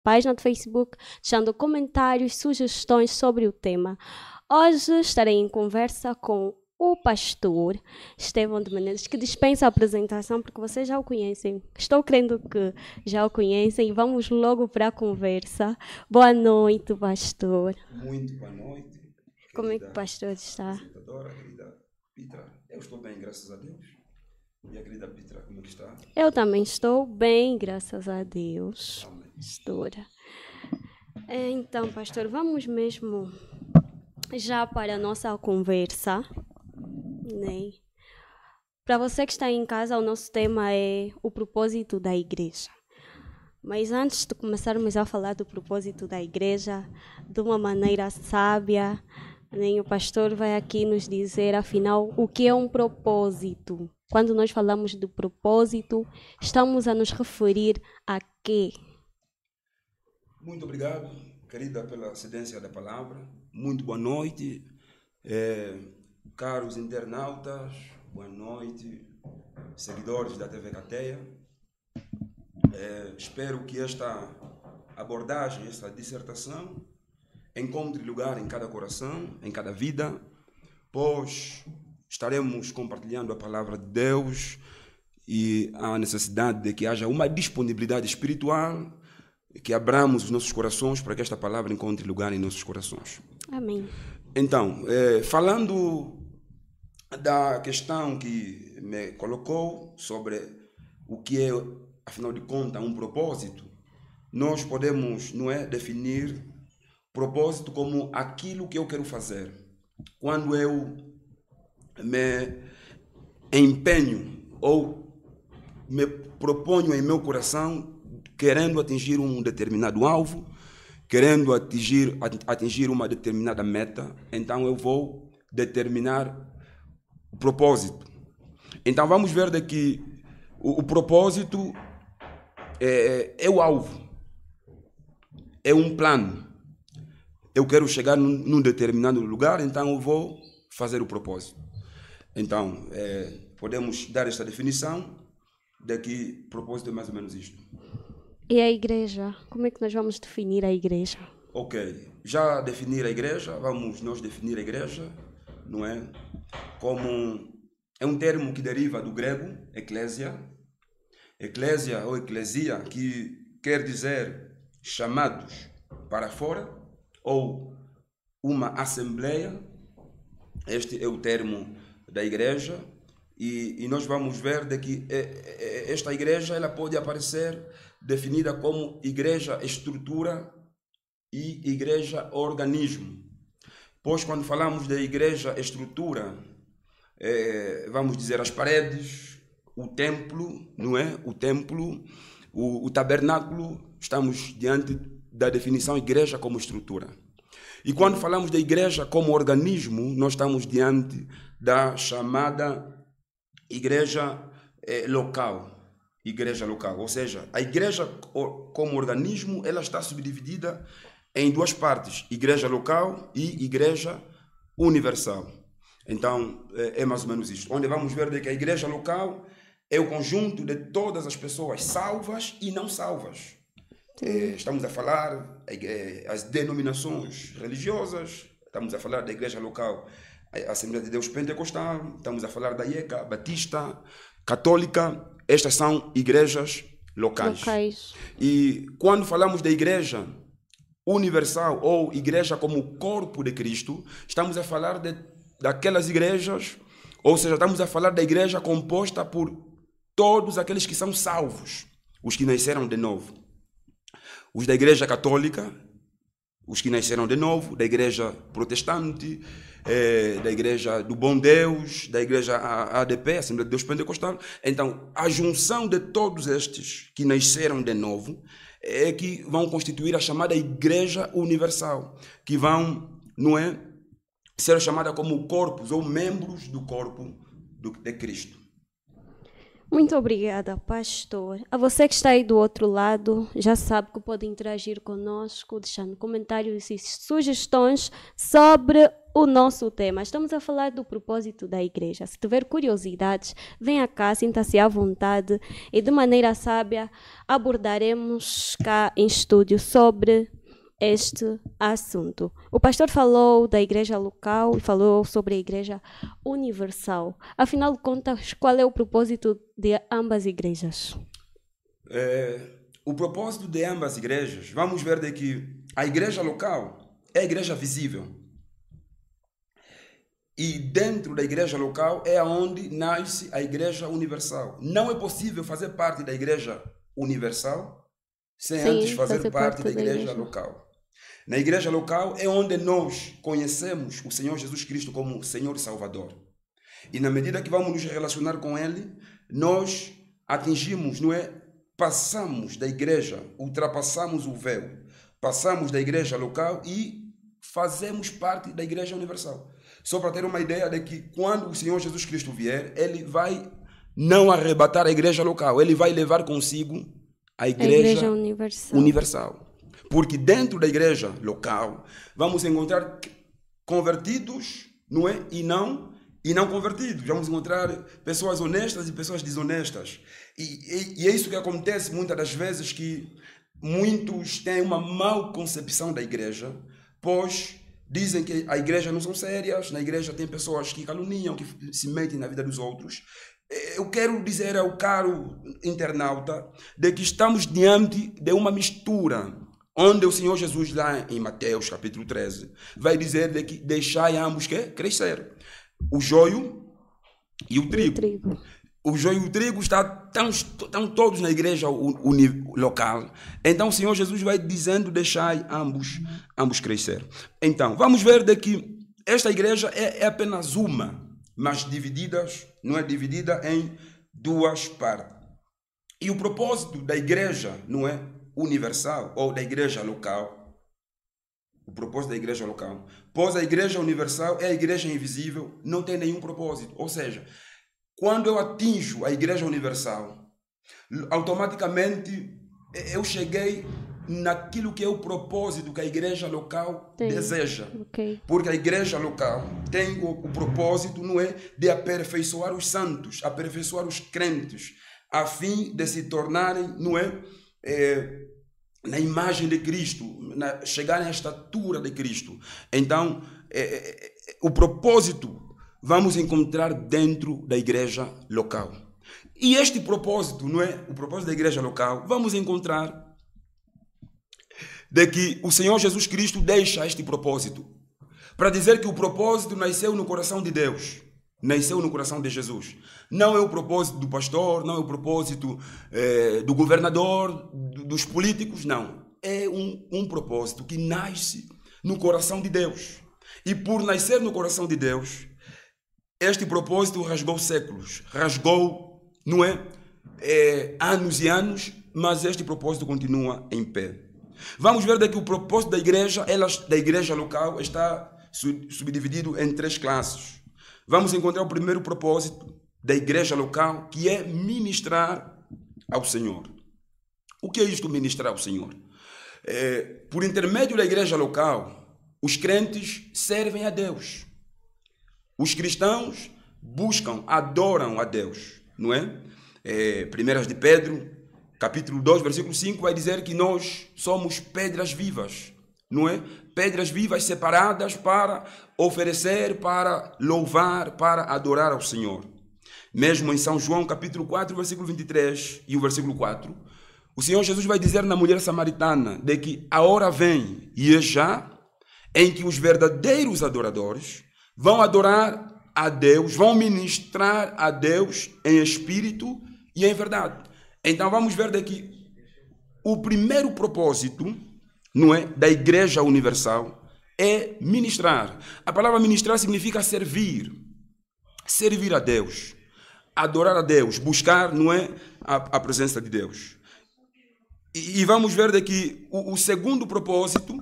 página do Facebook, deixando comentários, sugestões sobre o tema. Hoje estarei em conversa com o pastor Estevão de Menezes, que dispensa a apresentação porque vocês já o conhecem. Estou crendo que já o conhecem e vamos logo para a conversa. Boa noite, pastor. Muito boa noite. Como é que o pastor está? Apresentadora, querida Pitra. Eu estou bem, graças a Deus. E a querida Pitra, como é que está? Eu também estou bem, graças a Deus. Amém. Pastora. Então, pastor, vamos mesmo já para a nossa conversa, né? Para você que está em casa, o nosso tema é o propósito da igreja. Mas antes de começarmos a falar do propósito da igreja, de uma maneira sábia, né, o pastor vai aqui nos dizer, afinal, o que é um propósito. Quando nós falamos de propósito, estamos a nos referir a quê? Muito obrigado, querida, pela cedência da palavra. Muito boa noite, caros internautas. Boa noite, seguidores da TV Cateia. Espero que esta abordagem, esta dissertação, encontre lugar em cada coração, em cada vida, pois estaremos compartilhando a palavra de Deus e a necessidade de que haja uma disponibilidade espiritual, que abramos os nossos corações para que esta palavra encontre lugar em nossos corações. Amém. Então, falando da questão que me colocou sobre o que é, afinal de contas, um propósito, nós podemos, definir propósito como aquilo que eu quero fazer. Quando eu me empenho ou me proponho em meu coração querendo atingir um determinado alvo, querendo atingir uma determinada meta, então eu vou determinar o propósito. Então vamos ver daqui, o propósito é o alvo, é um plano. Eu quero chegar num determinado lugar, então eu vou fazer o propósito. Então, podemos dar esta definição, daqui propósito é mais ou menos isto. E a igreja? Como é que nós vamos definir a igreja? Ok, já definir a igreja, vamos nós definir a igreja, não é? Como é um termo que deriva do grego, eclésia. Eclésia ou eclesia, que quer dizer chamados para fora, ou uma assembleia. Este é o termo da igreja. E nós vamos ver de que esta igreja ela pode aparecer definida como igreja estrutura e igreja organismo. Pois quando falamos de igreja estrutura, vamos dizer as paredes, o templo, não é? O templo, o tabernáculo, estamos diante da definição igreja como estrutura. E quando falamos da igreja como organismo, nós estamos diante da chamada igreja local. Igreja local, ou seja, a igreja como organismo, ela está subdividida em duas partes, igreja local e igreja universal. Então, é mais ou menos isto. Onde vamos ver que a igreja local é o conjunto de todas as pessoas salvas e não salvas. Estamos a falar as denominações religiosas, estamos a falar da igreja local, a Assembleia de Deus Pentecostal, estamos a falar da IECA, Batista, Católica. Estas são igrejas locais. E quando falamos da igreja universal ou igreja como corpo de Cristo, estamos a falar daquelas igrejas, ou seja, estamos a falar da igreja composta por todos aqueles que são salvos, os que nasceram de novo. Os da igreja católica, os que nasceram de novo, da igreja protestante, da igreja do Bom Deus, da igreja ADP, Assembleia de Deus Pentecostal. Então, a junção de todos estes que nasceram de novo é que vão constituir a chamada igreja universal, que vão, ser chamada como corpos ou membros do corpo de Cristo. Muito obrigada, pastor. A você que está aí do outro lado, já sabe que pode interagir conosco, deixando comentários e sugestões sobre o nosso tema. Estamos a falar do propósito da igreja. Se tiver curiosidades, venha cá, sinta-se à vontade e de maneira sábia abordaremos cá em estúdio sobre este assunto. O pastor falou da igreja local e falou sobre a igreja universal. Afinal de contas, qual é o propósito de ambas igrejas? O propósito de ambas igrejas, vamos ver de que a igreja local é a igreja visível. E dentro da igreja local é onde nasce a igreja universal. Não é possível fazer parte da igreja universal sem antes fazer parte da igreja local. Na igreja local é onde nós conhecemos o Senhor Jesus Cristo como Senhor e Salvador. E na medida que vamos nos relacionar com Ele, nós atingimos, não é? Passamos da igreja, ultrapassamos o véu, passamos da igreja local e fazemos parte da igreja universal. Só para ter uma ideia de que quando o Senhor Jesus Cristo vier, Ele vai não arrebatar a igreja local, Ele vai levar consigo a igreja universal. Porque dentro da igreja local vamos encontrar convertidos, não é? E não convertidos. Vamos encontrar pessoas honestas e pessoas desonestas. E é isso que acontece muitas das vezes, que muitos têm uma má concepção da igreja, pois dizem que a igreja não são sérias, na igreja tem pessoas que caluniam, que se metem na vida dos outros. Eu quero dizer ao caro internauta de que estamos diante de uma mistura, onde o Senhor Jesus, lá em Mateus capítulo 13, vai dizer de que deixai ambos crescer. O joio e o trigo. O joio e o trigo estão todos na igreja local. Então o Senhor Jesus vai dizendo, deixai ambos crescer. Então, vamos ver de que esta igreja é apenas uma, mas não é dividida em duas partes. E o propósito da igreja, não é? Universal ou da igreja local, o propósito da igreja local, pois a igreja universal é a igreja invisível, não tem nenhum propósito. Ou seja, quando eu atinjo a igreja universal, automaticamente eu cheguei naquilo que é o propósito que a igreja local deseja. Porque a igreja local tem o propósito, não é, de aperfeiçoar os santos, aperfeiçoar os crentes, a fim de se tornarem, não é, na imagem de Cristo, chegarem à estatura de Cristo. Então, o propósito vamos encontrar dentro da igreja local. E este propósito, não é? O propósito da igreja local, vamos encontrar de que o Senhor Jesus Cristo deixa este propósito para dizer que o propósito nasceu no coração de Deus. Nasceu no coração de Jesus. Não é o propósito do pastor, não é o propósito do governador, dos políticos, não. É um propósito que nasce no coração de Deus. E por nascer no coração de Deus, este propósito rasgou séculos, rasgou, não é? Anos e anos, mas este propósito continua em pé. Vamos ver daqui o propósito da igreja local está subdividido em 3 classes. Vamos encontrar o primeiro propósito da igreja local, que é ministrar ao Senhor. O que é isto, ministrar ao Senhor? Por intermédio da igreja local, os crentes servem a Deus. Os cristãos buscam, adoram a Deus, não é? 1 de Pedro, capítulo 2, versículo 5, vai dizer que nós somos pedras vivas, não é? Pedras vivas separadas para oferecer, para louvar, para adorar ao Senhor. Mesmo em São João, capítulo 4, versículo 23 e o versículo 4, o Senhor Jesus vai dizer na mulher samaritana de que a hora vem, e é já, em que os verdadeiros adoradores vão adorar a Deus, vão ministrar a Deus em espírito e em verdade. Então vamos ver daqui o primeiro propósito, não é, da igreja universal é ministrar. A palavra ministrar significa servir. Servir a Deus, adorar a Deus, buscar, não é, a presença de Deus. E vamos ver daqui o segundo propósito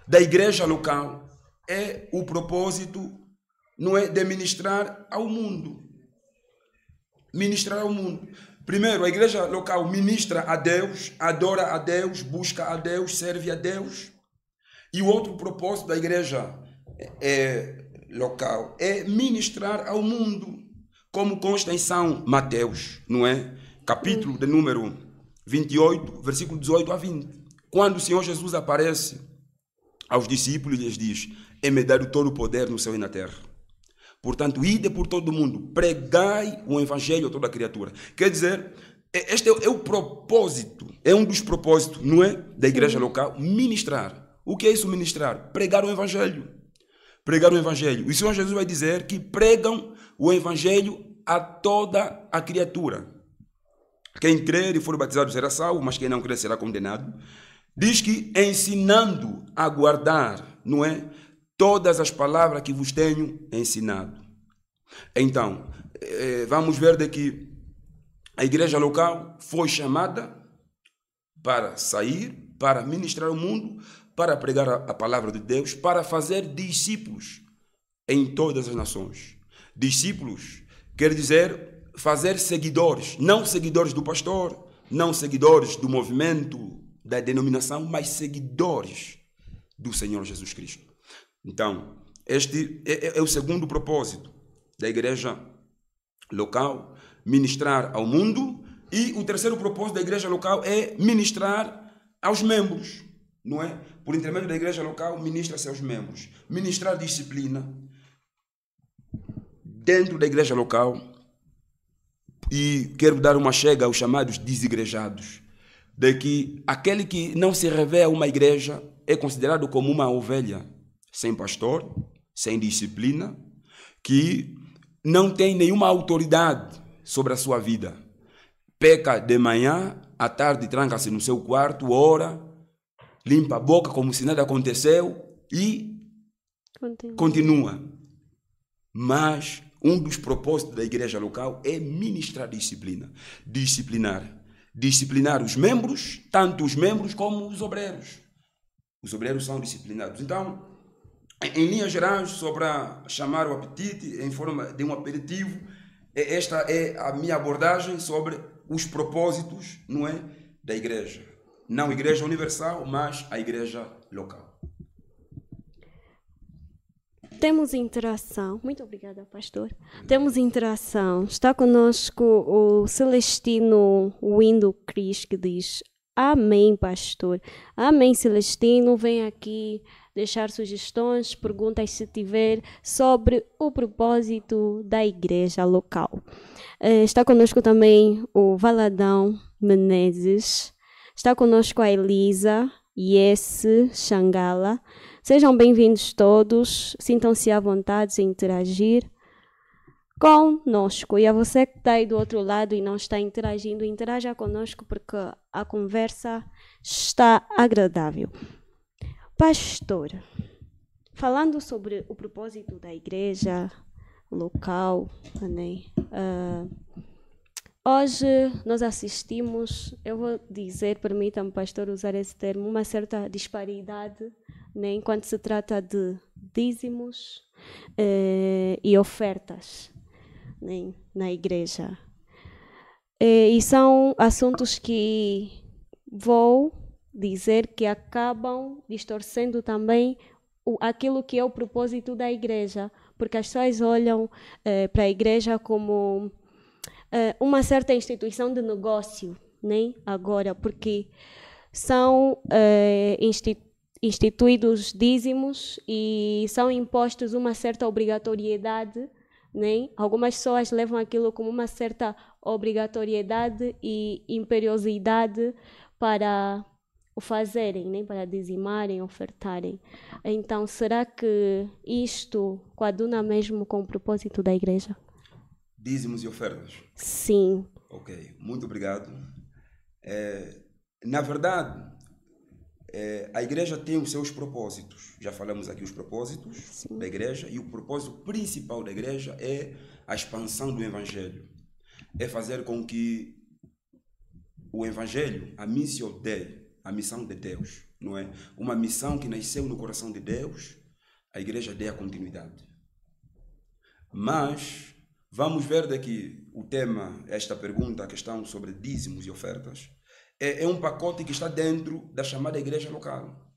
da igreja local é o propósito, não é, de ministrar ao mundo. Ministrar ao mundo. Primeiro, a igreja local ministra a Deus, adora a Deus, busca a Deus, serve a Deus. E o outro propósito da igreja local é ministrar ao mundo, como consta em São Mateus, não é? Capítulo de número 28, versículo 18 a 20. Quando o Senhor Jesus aparece aos discípulos e lhes diz: é-me dado todo o poder no céu e na terra. Portanto, ide por todo o mundo, pregai o evangelho a toda a criatura. Quer dizer, este é o propósito, é um dos propósitos, não é? Da igreja local, ministrar. O que é isso ministrar? Pregar o evangelho. Pregar o evangelho. E o Senhor Jesus vai dizer que pregam o evangelho a toda a criatura. Quem crer e for batizado será salvo, mas quem não crer será condenado. Diz que ensinando a guardar, não é? Todas as palavras que vos tenho ensinado. Então, vamos ver de que a igreja local foi chamada para sair, para ministrar o mundo, para pregar a palavra de Deus, para fazer discípulos em todas as nações. Discípulos quer dizer fazer seguidores, não seguidores do pastor, não seguidores do movimento, da denominação, mas seguidores do Senhor Jesus Cristo. Então, este é o segundo propósito da igreja local, ministrar ao mundo. E o terceiro propósito da igreja local é ministrar aos membros, não é? Por intermédio da igreja local, ministra-se aos membros. Ministrar disciplina dentro da igreja local. E quero dar uma chega aos chamados desigrejados, de que aquele que não se revê a uma igreja é considerado como uma ovelha sem pastor, sem disciplina, que não tem nenhuma autoridade sobre a sua vida. Peca de manhã, à tarde tranca-se no seu quarto, ora, limpa a boca como se nada aconteceu e continua. Mas um dos propósitos da igreja local é ministrar disciplina. Disciplinar os membros, tanto os membros como os obreiros. Os obreiros são disciplinados. Então, em linhas gerais, só para chamar o apetite, em forma de um aperitivo, esta é a minha abordagem sobre os propósitos, não é, da igreja. Não a igreja universal, mas a igreja local. Temos interação. Muito obrigada, pastor. Temos interação. Está conosco o Celestino Windo Cris, que diz: amém, pastor. Amém, Celestino. Vem aqui deixar sugestões, perguntas, se tiver, sobre o propósito da igreja local. Está conosco também o Valadão Menezes. Está conosco a Elisa Yesse Xangala. Sejam bem-vindos todos. Sintam-se à vontade de interagir conosco. E a você que está aí do outro lado e não está interagindo, interaja conosco, porque a conversa está agradável. Pastor, falando sobre o propósito da igreja local, né? Hoje nós assistimos, eu vou dizer, permita-me, pastor, usar esse termo, uma certa disparidade, né, enquanto se trata de dízimos e ofertas, né, na igreja. E são assuntos que vou dizer que acabam distorcendo também aquilo que é o propósito da igreja, porque as pessoas olham para a igreja como uma certa instituição de negócio, né? Agora, porque são instituídos dízimos e são impostos uma certa obrigatoriedade, né? Algumas pessoas levam aquilo como uma certa obrigatoriedade e imperiosidade para o fazerem, né? Para dizimarem, ofertarem. Então, será que isto coaduna mesmo com o propósito da igreja? Dízimos e ofertas? Sim. Ok, muito obrigado. Na verdade, a igreja tem os seus propósitos. Já falamos aqui os propósitos, sim, da igreja, e o propósito principal da igreja é a expansão do evangelho. É fazer com que o evangelho, a missão Dei, a missão de Deus, não é? Uma missão que nasceu no coração de Deus, a igreja dê a continuidade. Mas vamos ver daqui o tema, esta pergunta, a questão sobre dízimos e ofertas, é um pacote que está dentro da chamada igreja local.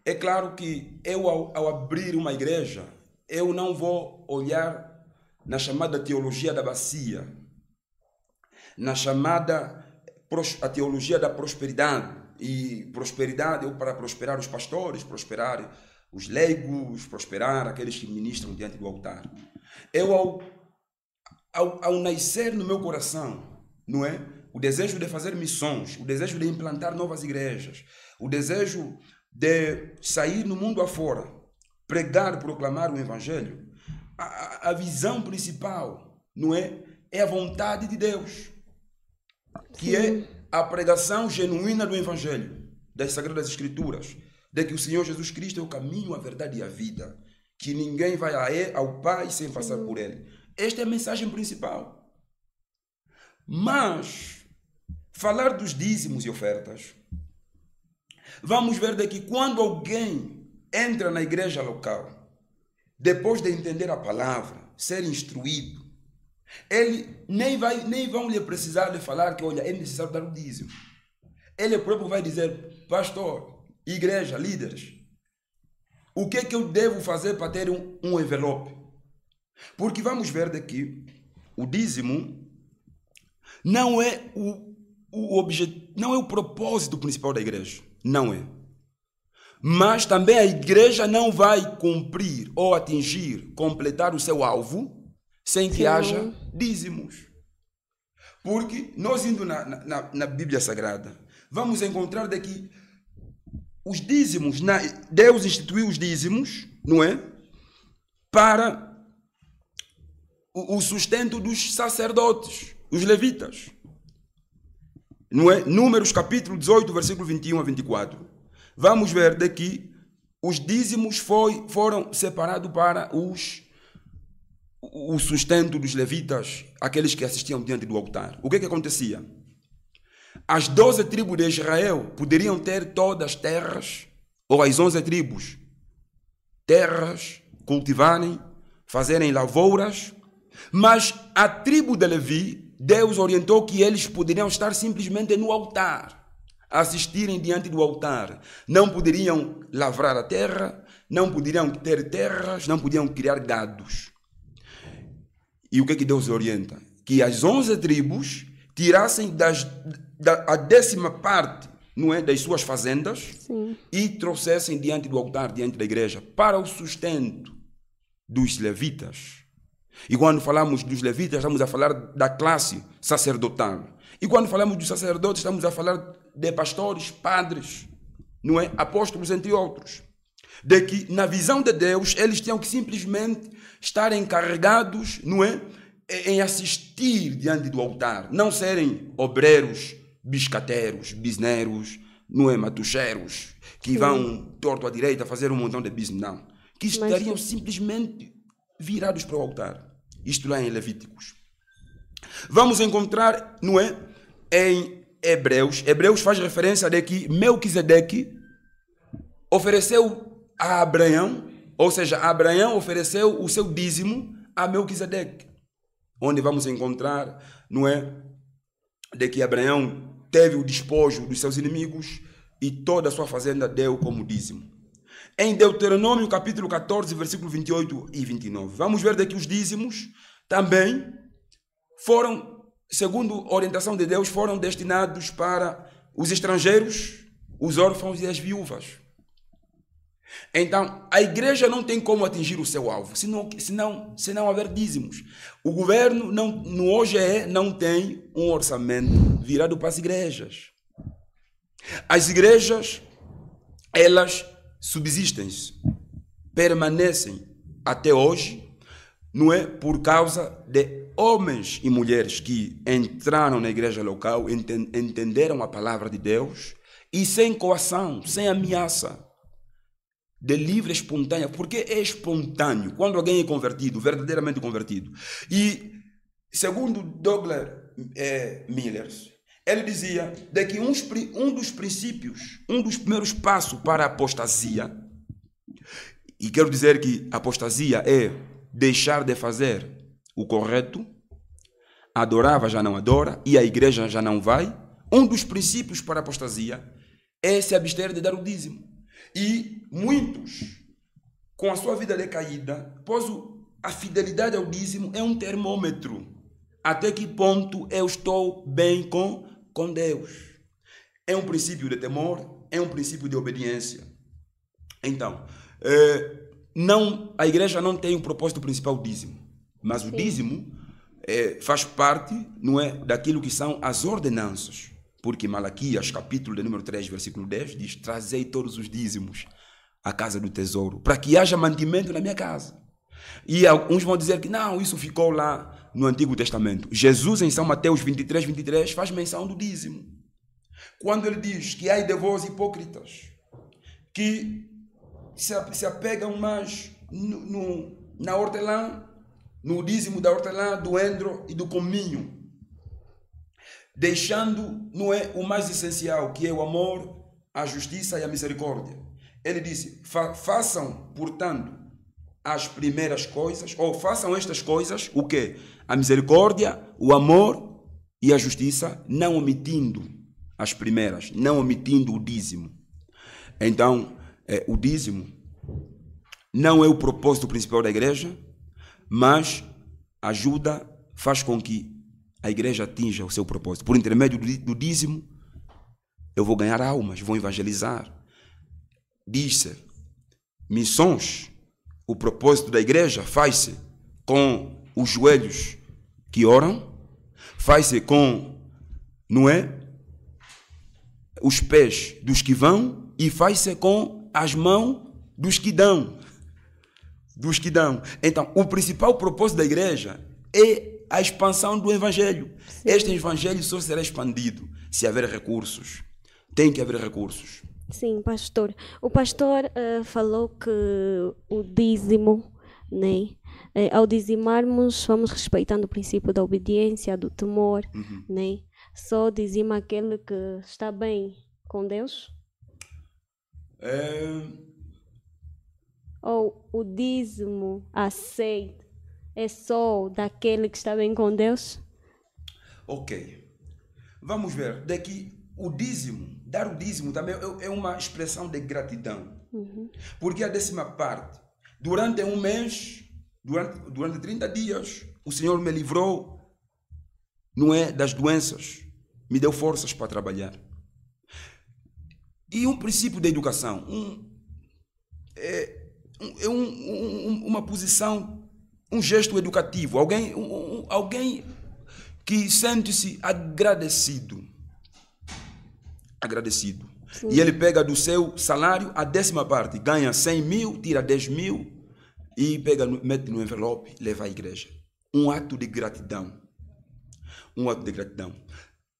É claro que eu, ao abrir uma igreja, eu não vou olhar na chamada teologia da bacia, na chamada a teologia da prosperidade. E prosperidade, para prosperar os pastores, prosperar os leigos, prosperar aqueles que ministram diante do altar. Eu, ao nascer no meu coração, não é? O desejo de fazer missões, o desejo de implantar novas igrejas, o desejo de sair no mundo afora, pregar, proclamar o evangelho, a visão principal, não é? É a vontade de Deus, que é a pregação genuína do evangelho, das Sagradas Escrituras, de que o Senhor Jesus Cristo é o caminho, a verdade e a vida, que ninguém vai ao Pai sem passar por Ele. Esta é a mensagem principal. Mas, falar dos dízimos e ofertas, vamos ver de que quando alguém entra na igreja local, depois de entender a palavra, ser instruído, ele nem vão lhe precisar de falar que, olha, é necessário dar o dízimo. Ele próprio vai dizer, pastor, igreja, líderes, o que é que eu devo fazer para ter um envelope? Porque vamos ver daqui, o dízimo não é não é o propósito principal da igreja, não é. Mas também a igreja não vai cumprir ou atingir, completar o seu alvo sem que haja dízimos. Porque nós indo na Bíblia Sagrada, vamos encontrar daqui os dízimos, Deus instituiu os dízimos, não é? Para o sustento dos sacerdotes, os levitas. Não é? Números capítulo 18, versículo 21 a 24. Vamos ver daqui, os dízimos foram separados para o sustento dos levitas, aqueles que assistiam diante do altar. O que acontecia? As 12 tribos de Israel poderiam ter todas as terras, ou as 11 tribos, terras, cultivarem, fazerem lavouras, mas a tribo de Levi, Deus orientou que eles poderiam estar simplesmente no altar, assistirem diante do altar. Não poderiam lavrar a terra, não poderiam ter terras, não podiam criar gados. E o que Deus orienta? Que as 11 tribos tirassem a 10ª parte, não é, das suas fazendas, e trouxessem diante do altar, diante da igreja, para o sustento dos levitas. E quando falamos dos levitas, estamos a falar da classe sacerdotal. E quando falamos dos sacerdotes, estamos a falar de pastores, padres, não é, apóstolos, entre outros. De que, na visão de Deus, eles tinham que simplesmente estar encarregados, não é, em assistir diante do altar, não serem obreiros, biscateiros, bisneiros, não é, matucheiros, que vão torto à direita fazer um montão de business, não. Que estariam simplesmente virados para o altar. Isto lá em Levíticos. Vamos encontrar, não é, em Hebreus faz referência de que Melquisedeque ofereceu a Abraão, ou seja, Abraão ofereceu o seu dízimo a Melquisedeque, onde vamos encontrar, não é, de que Abraão teve o despojo dos seus inimigos e toda a sua fazenda deu como dízimo. Em Deuteronômio capítulo 14, versículo 28 e 29, vamos ver daqui os dízimos também foram, segundo a orientação de Deus, foram destinados para os estrangeiros, os órfãos e as viúvas. Então, a igreja não tem como atingir o seu alvo, se não houver dízimos. O governo, no OGE, não tem um orçamento virado para as igrejas. As igrejas, elas subsistem, permanecem até hoje, não é, por causa de homens e mulheres que entraram na igreja local, entenderam a palavra de Deus e sem coação, sem ameaça, de livre, espontânea, porque é espontâneo quando alguém é convertido, verdadeiramente convertido. E segundo Douglas Miller, ele dizia de que um dos princípios, um dos primeiros passos para a apostasia, e quero dizer que a apostasia é deixar de fazer o correto, adorava já não adora e a igreja já não vai. Um dos princípios para a apostasia é se abster de dar o dízimo. E muitos, com a sua vida decaída, pois a fidelidade ao dízimo é um termômetro. Até que ponto eu estou bem com Deus? É um princípio de temor, é um princípio de obediência. Então, a igreja não tem o propósito principal o dízimo, mas o dízimo faz parte, não é, daquilo que são as ordenanças. Porque Malaquias, capítulo de número 3, versículo 10, diz: trazei todos os dízimos à casa do tesouro, para que haja mantimento na minha casa. E alguns vão dizer que não, isso ficou lá no Antigo Testamento. Jesus, em São Mateus 23, 23, faz menção do dízimo. Quando ele diz que ai de vós hipócritas, que se apegam mais na hortelã, no dízimo da hortelã, do endro e do cominho, deixando, não é, o mais essencial, que é o amor, a justiça e a misericórdia. Ele disse: façam, portanto, as primeiras coisas, ou façam estas coisas, o quê? A misericórdia, o amor e a justiça, não omitindo as primeiras, não omitindo o dízimo. Então, o dízimo não é o propósito principal da igreja, mas ajuda, faz com que a igreja atinja o seu propósito. Por intermédio do dízimo, eu vou ganhar almas, vou evangelizar. Diz-se, missões, o propósito da igreja faz-se com os joelhos que oram, faz-se com, não é, os pés dos que vão e faz-se com as mãos dos que dão. Dos que dão. Então, o principal propósito da igreja é a expansão do evangelho. Sim. Este evangelho só será expandido se haver recursos. Tem que haver recursos. Sim, pastor. O pastor falou que o dízimo, né? Ao dizimarmos, vamos respeitando o princípio da obediência, do temor, né? Só dizima aquele que está bem com Deus? Ou o dízimo aceito é só daquele que está bem com Deus? Ok. Vamos ver. Daqui, o dízimo, dar o dízimo também é uma expressão de gratidão. Porque a 10ª parte, durante um mês, durante 30 dias, o Senhor me livrou, não é, das doenças, me deu forças para trabalhar. E um princípio da educação, uma posição, um gesto educativo, alguém que sente-se agradecido. Sim. E ele pega do seu salário a 10ª parte, ganha 100 mil, tira 10 mil e mete no envelope, leva à igreja. Um ato de gratidão. Um ato de gratidão.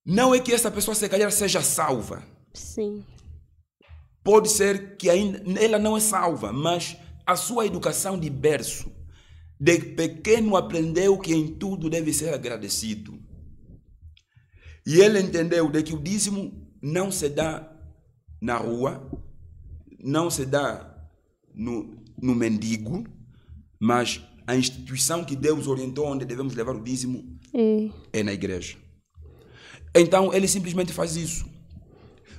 Não é que essa pessoa, se calhar, seja salva. Sim. Pode ser que ainda ela não é salva, mas a sua educação de berço, de pequeno, aprendeu que em tudo deve ser agradecido. E ele entendeu de que o dízimo não se dá na rua, não se dá no mendigo, mas a instituição que Deus orientou onde devemos levar o dízimo é na igreja. Então ele simplesmente faz isso.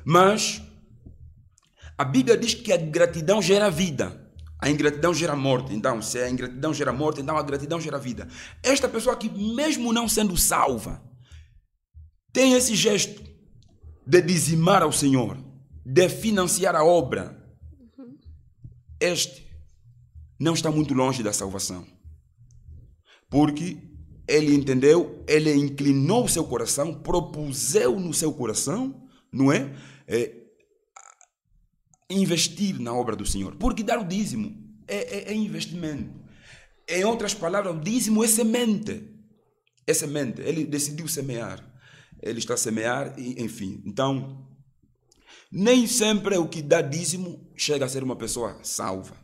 Mas a Bíblia diz que a gratidão gera vida, a ingratidão gera morte. Então, se a ingratidão gera morte, então a gratidão gera vida. Esta pessoa que, mesmo não sendo salva, tem esse gesto de dizimar ao Senhor, de financiar a obra. Este não está muito longe da salvação. Porque ele entendeu, ele inclinou o seu coração, propuseu no seu coração, não é? Investir na obra do Senhor. Porque dar o dízimo é investimento. Em outras palavras, o dízimo é semente. É semente. Ele decidiu semear. Ele está a semear, e, enfim. Então, nem sempre o que dá dízimo chega a ser uma pessoa salva.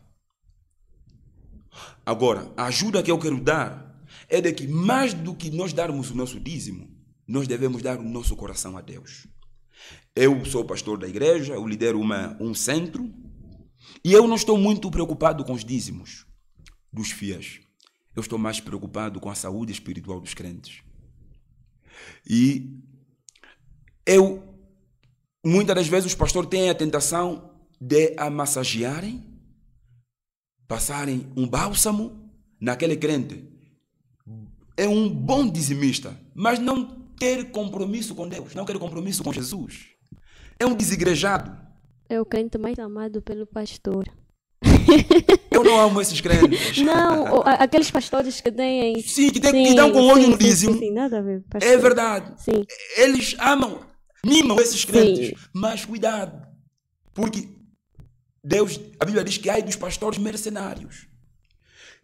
Agora, a ajuda que eu quero dar é de que, mais do que nós darmos o nosso dízimo, nós devemos dar o nosso coração a Deus. Eu sou pastor da igreja, eu lidero um centro, e eu não estou muito preocupado com os dízimos dos fiéis. Eu estou mais preocupado com a saúde espiritual dos crentes. E muitas das vezes os pastores têm a tentação de a massagearem, passarem um bálsamo naquele crente. É um bom dizimista, mas não ter compromisso com Deus, não quer compromisso com Jesus. É um desigrejado. É o crente mais amado pelo pastor. Eu não amo esses crentes. Não, aqueles pastores que têm... Sim, que dão com o olho no dízimo. Sim, nada a ver, pastor. É verdade. Sim. Eles mimam esses crentes. Sim. Mas cuidado, porque a Bíblia diz que ai dos pastores mercenários,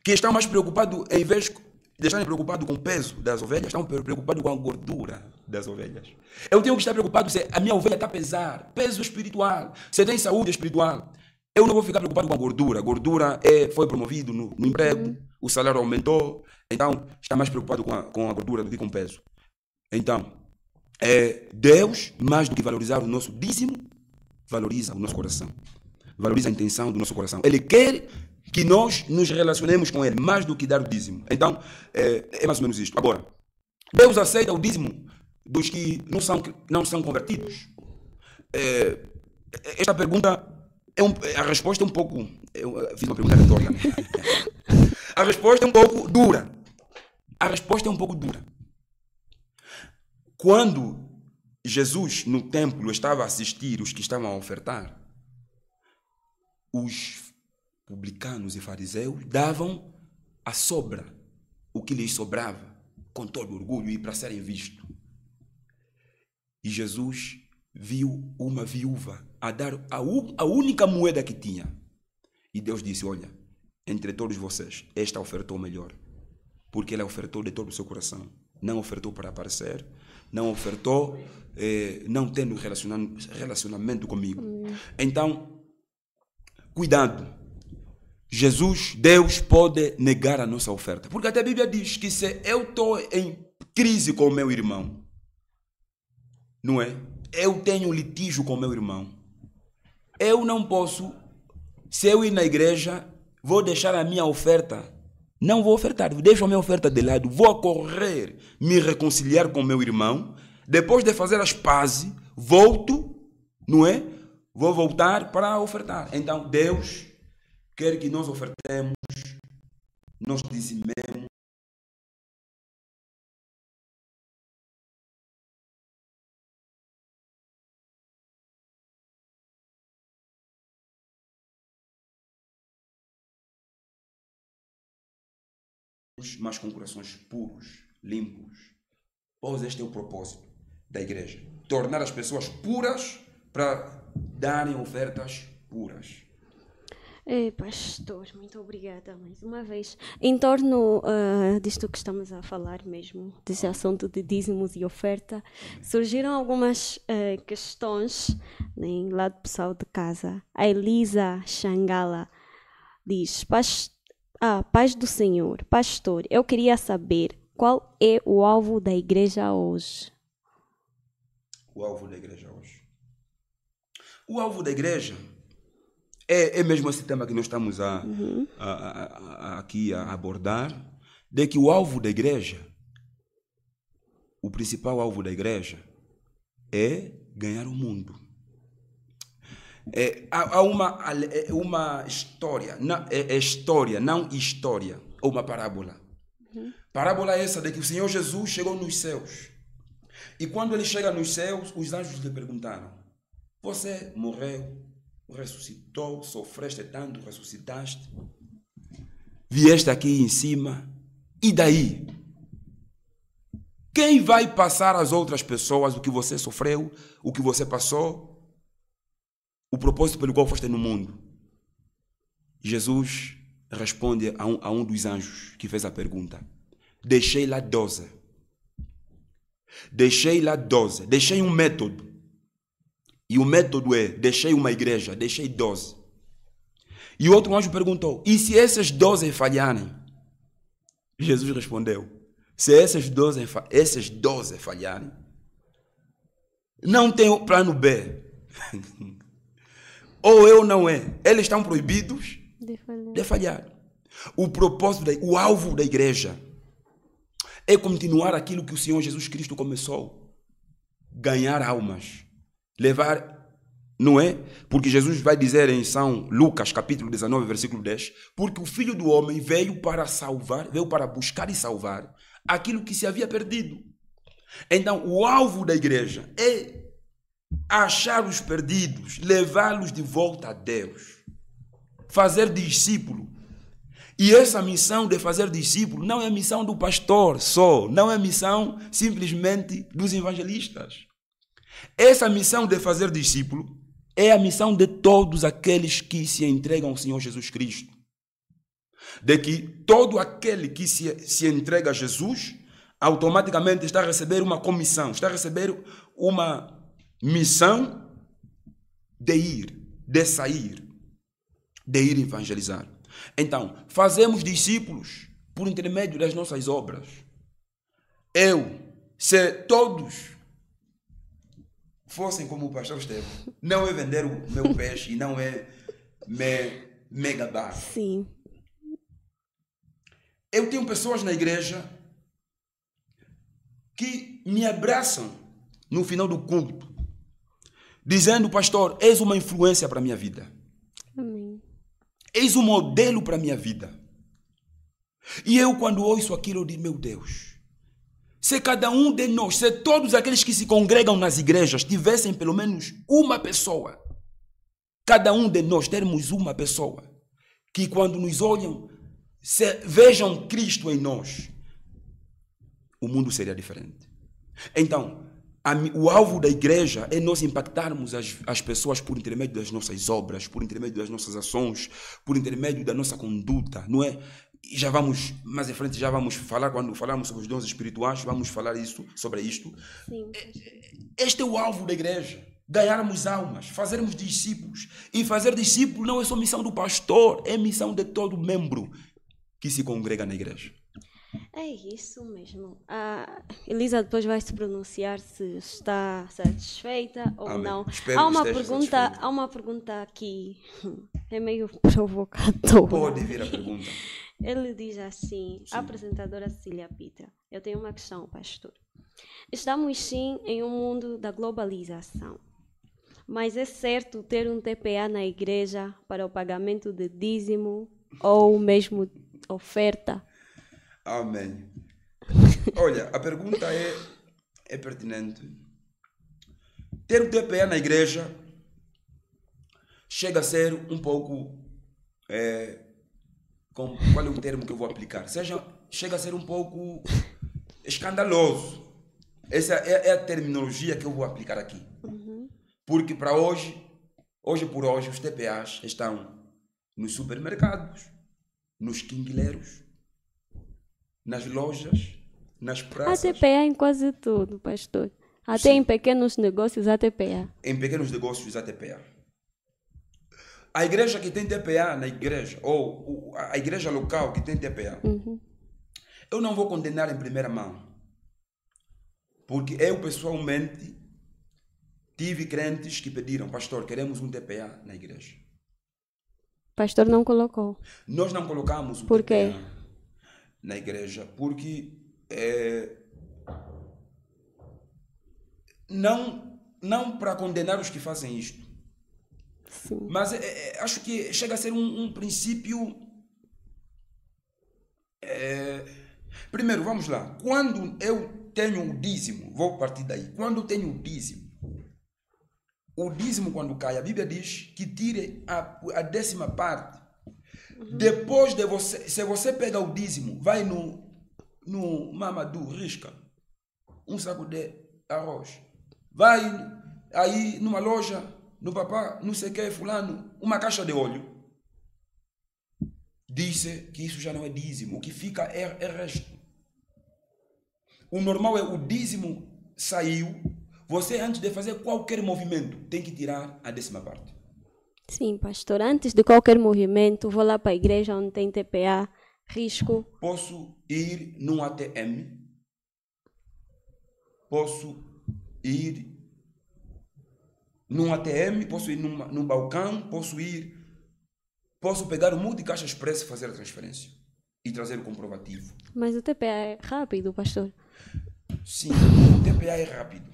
que estão mais preocupados, em vez de estarem preocupados com o peso das ovelhas, estão preocupados com a gordura das ovelhas. Eu tenho que estar preocupado se a minha ovelha está a pesar, peso espiritual, se tem saúde espiritual. Eu não vou ficar preocupado com a gordura. Gordura foi promovido no emprego, o salário aumentou, então está mais preocupado com a gordura do que com o peso. Então, Deus, mais do que valorizar o nosso dízimo, valoriza o nosso coração. Valoriza a intenção do nosso coração. Ele quer que nós nos relacionemos com Ele, mais do que dar o dízimo. Então, é mais ou menos isto. Agora, Deus aceita o dízimo dos que não são convertidos? Esta pergunta, a resposta é um pouco... Eu fiz uma pergunta retórica. A resposta é um pouco dura. Quando Jesus, no templo, estava a assistir os que estavam a ofertar, os publicanos e fariseus davam a sobra, o que lhes sobrava, com todo orgulho e para serem vistos. E Jesus viu uma viúva a dar a única moeda que tinha. E Deus disse, olha, entre todos vocês, esta ofertou melhor, porque ela ofertou de todo o seu coração. Não ofertou para aparecer, não ofertou não tendo relacionamento comigo. Então, cuidado. Jesus, Deus pode negar a nossa oferta. Porque até a Bíblia diz que se eu estou em crise com o meu irmão, não é? Eu tenho litígio com o meu irmão. Eu não posso, se eu ir na igreja, vou deixar a minha oferta. Não vou ofertar, deixo a minha oferta de lado, vou correr, me reconciliar com o meu irmão. Depois de fazer as pazes, volto, não é? Vou voltar para ofertar. Então, Deus quer que nós ofertemos, nós dizimemos. Mas com corações puros, limpos. Pois este é o propósito da igreja. Tornar as pessoas puras para darem ofertas puras. Pastor, muito obrigada mais uma vez. Em torno disto que estamos a falar mesmo, desse assunto de dízimos e oferta, surgiram algumas questões, né, lá do pessoal de casa. A Elisa Xangala diz, paz do Senhor, pastor, eu queria saber qual é o alvo da igreja hoje. O alvo da igreja hoje. O alvo da igreja é mesmo esse tema que nós estamos aqui a abordar, de que o alvo da igreja, o principal alvo da igreja é ganhar o mundo. Há uma história, não história, ou uma parábola. Parábola essa de que o Senhor Jesus chegou nos céus. E quando ele chega nos céus, os anjos lhe perguntaram, você morreu, ressuscitou, sofreste tanto, ressuscitaste, vieste aqui em cima, e daí? Quem vai passar às outras pessoas o que você sofreu, o que você passou, o propósito pelo qual foste no mundo? Jesus responde a um dos anjos que fez a pergunta. Deixei lá 12. Deixei um método. E o método é, deixei uma igreja, deixei 12. E outro anjo perguntou, e se esses 12 falharem? Jesus respondeu, se esses 12 falharem, não tem o plano B. Ou eu não é. Eles estão proibidos de falhar. O propósito, o alvo da igreja é continuar aquilo que o Senhor Jesus Cristo começou. Ganhar almas. Levar, não é? Porque Jesus vai dizer em São Lucas, capítulo 19, versículo 10, porque o Filho do Homem veio para salvar, veio para buscar e salvar aquilo que se havia perdido. Então, o alvo da igreja é achar os perdidos, levá-los de volta a Deus, fazer discípulo. E essa missão de fazer discípulo não é missão do pastor só, não é missão simplesmente dos evangelistas. Essa missão de fazer discípulo é a missão de todos aqueles que se entregam ao Senhor Jesus Cristo. De que todo aquele que se entrega a Jesus, automaticamente está a receber uma comissão, está a receber uma missão de ir, de sair, de ir evangelizar. Então, fazemos discípulos por intermédio das nossas obras. Se todos fossem como o pastor Estevão, não é vender o meu peixe e não é me gabar. Sim. Eu tenho pessoas na igreja que me abraçam no final do culto, dizendo: pastor, és uma influência para a minha vida. Amém. És um modelo para a minha vida. E eu, quando ouço aquilo, eu digo: meu Deus, se cada um de nós, se todos aqueles que se congregam nas igrejas tivessem pelo menos uma pessoa, cada um de nós termos uma pessoa, que quando nos olham, vejam Cristo em nós, o mundo seria diferente. Então, o alvo da igreja é nós impactarmos as pessoas por intermédio das nossas obras, por intermédio das nossas ações, por intermédio da nossa conduta, não é? E já vamos, mais em frente, já vamos falar, quando falarmos sobre os dons espirituais, vamos falar sobre isto. Sim. Este é o alvo da igreja. Ganharmos almas, fazermos discípulos. E fazer discípulo não é só missão do pastor, é missão de todo membro que se congrega na igreja. É isso mesmo. A Elisa depois vai se pronunciar se está satisfeita ou Amém. não. Espero Há que uma esteja pergunta, satisfeita. há uma pergunta aqui, é meio provocadora. Pode vir a pergunta. Ele diz assim, a apresentadora Cecília Pitra: eu tenho uma questão, pastor. Estamos sim em um mundo da globalização, mas é certo ter um TPA na igreja para o pagamento de dízimo ou mesmo oferta? Amém. Olha, a pergunta é pertinente. Ter o TPA na igreja chega a ser um pouco... qual é o termo que eu vou aplicar? Chega a ser um pouco escandaloso. Essa é a terminologia que eu vou aplicar aqui. Porque para hoje por hoje, os TPAs estão nos supermercados, nos quinguileiros, nas lojas, nas Há praças. TPA em quase tudo, pastor. Até Sim. em pequenos negócios há TPA. Em pequenos negócios há TPA. A igreja que tem TPA na igreja, ou a igreja local que tem TPA, eu não vou condenar em primeira mão. Porque eu, pessoalmente, tive crentes que pediram: pastor, queremos um TPA na igreja. Pastor não colocou. Nós não colocamos o Por TPA quê? na igreja porque não para condenar os que fazem isto, Sim. mas acho que chega a ser um princípio. Primeiro, vamos lá. Quando eu tenho o dízimo, vou partir daí. Quando eu tenho o dízimo quando cai, a Bíblia diz que tire a 10ª parte. Depois de você, se você pega o dízimo, vai no Mamadou, risca um saco de arroz. Vai aí numa loja, no papá, não sei o que, fulano, uma caixa de óleo. Disse que isso já não é dízimo, o que fica é resto. O normal é o dízimo saiu, você antes de fazer qualquer movimento tem que tirar a 10ª parte. Sim, pastor. Antes de qualquer movimento, vou lá para a igreja onde tem TPA, risco. Posso ir num ATM, posso ir num balcão, posso pegar o multicaixa expresso e fazer a transferência. e trazer o comprovativo. Mas o TPA é rápido, pastor. Sim, o TPA é rápido.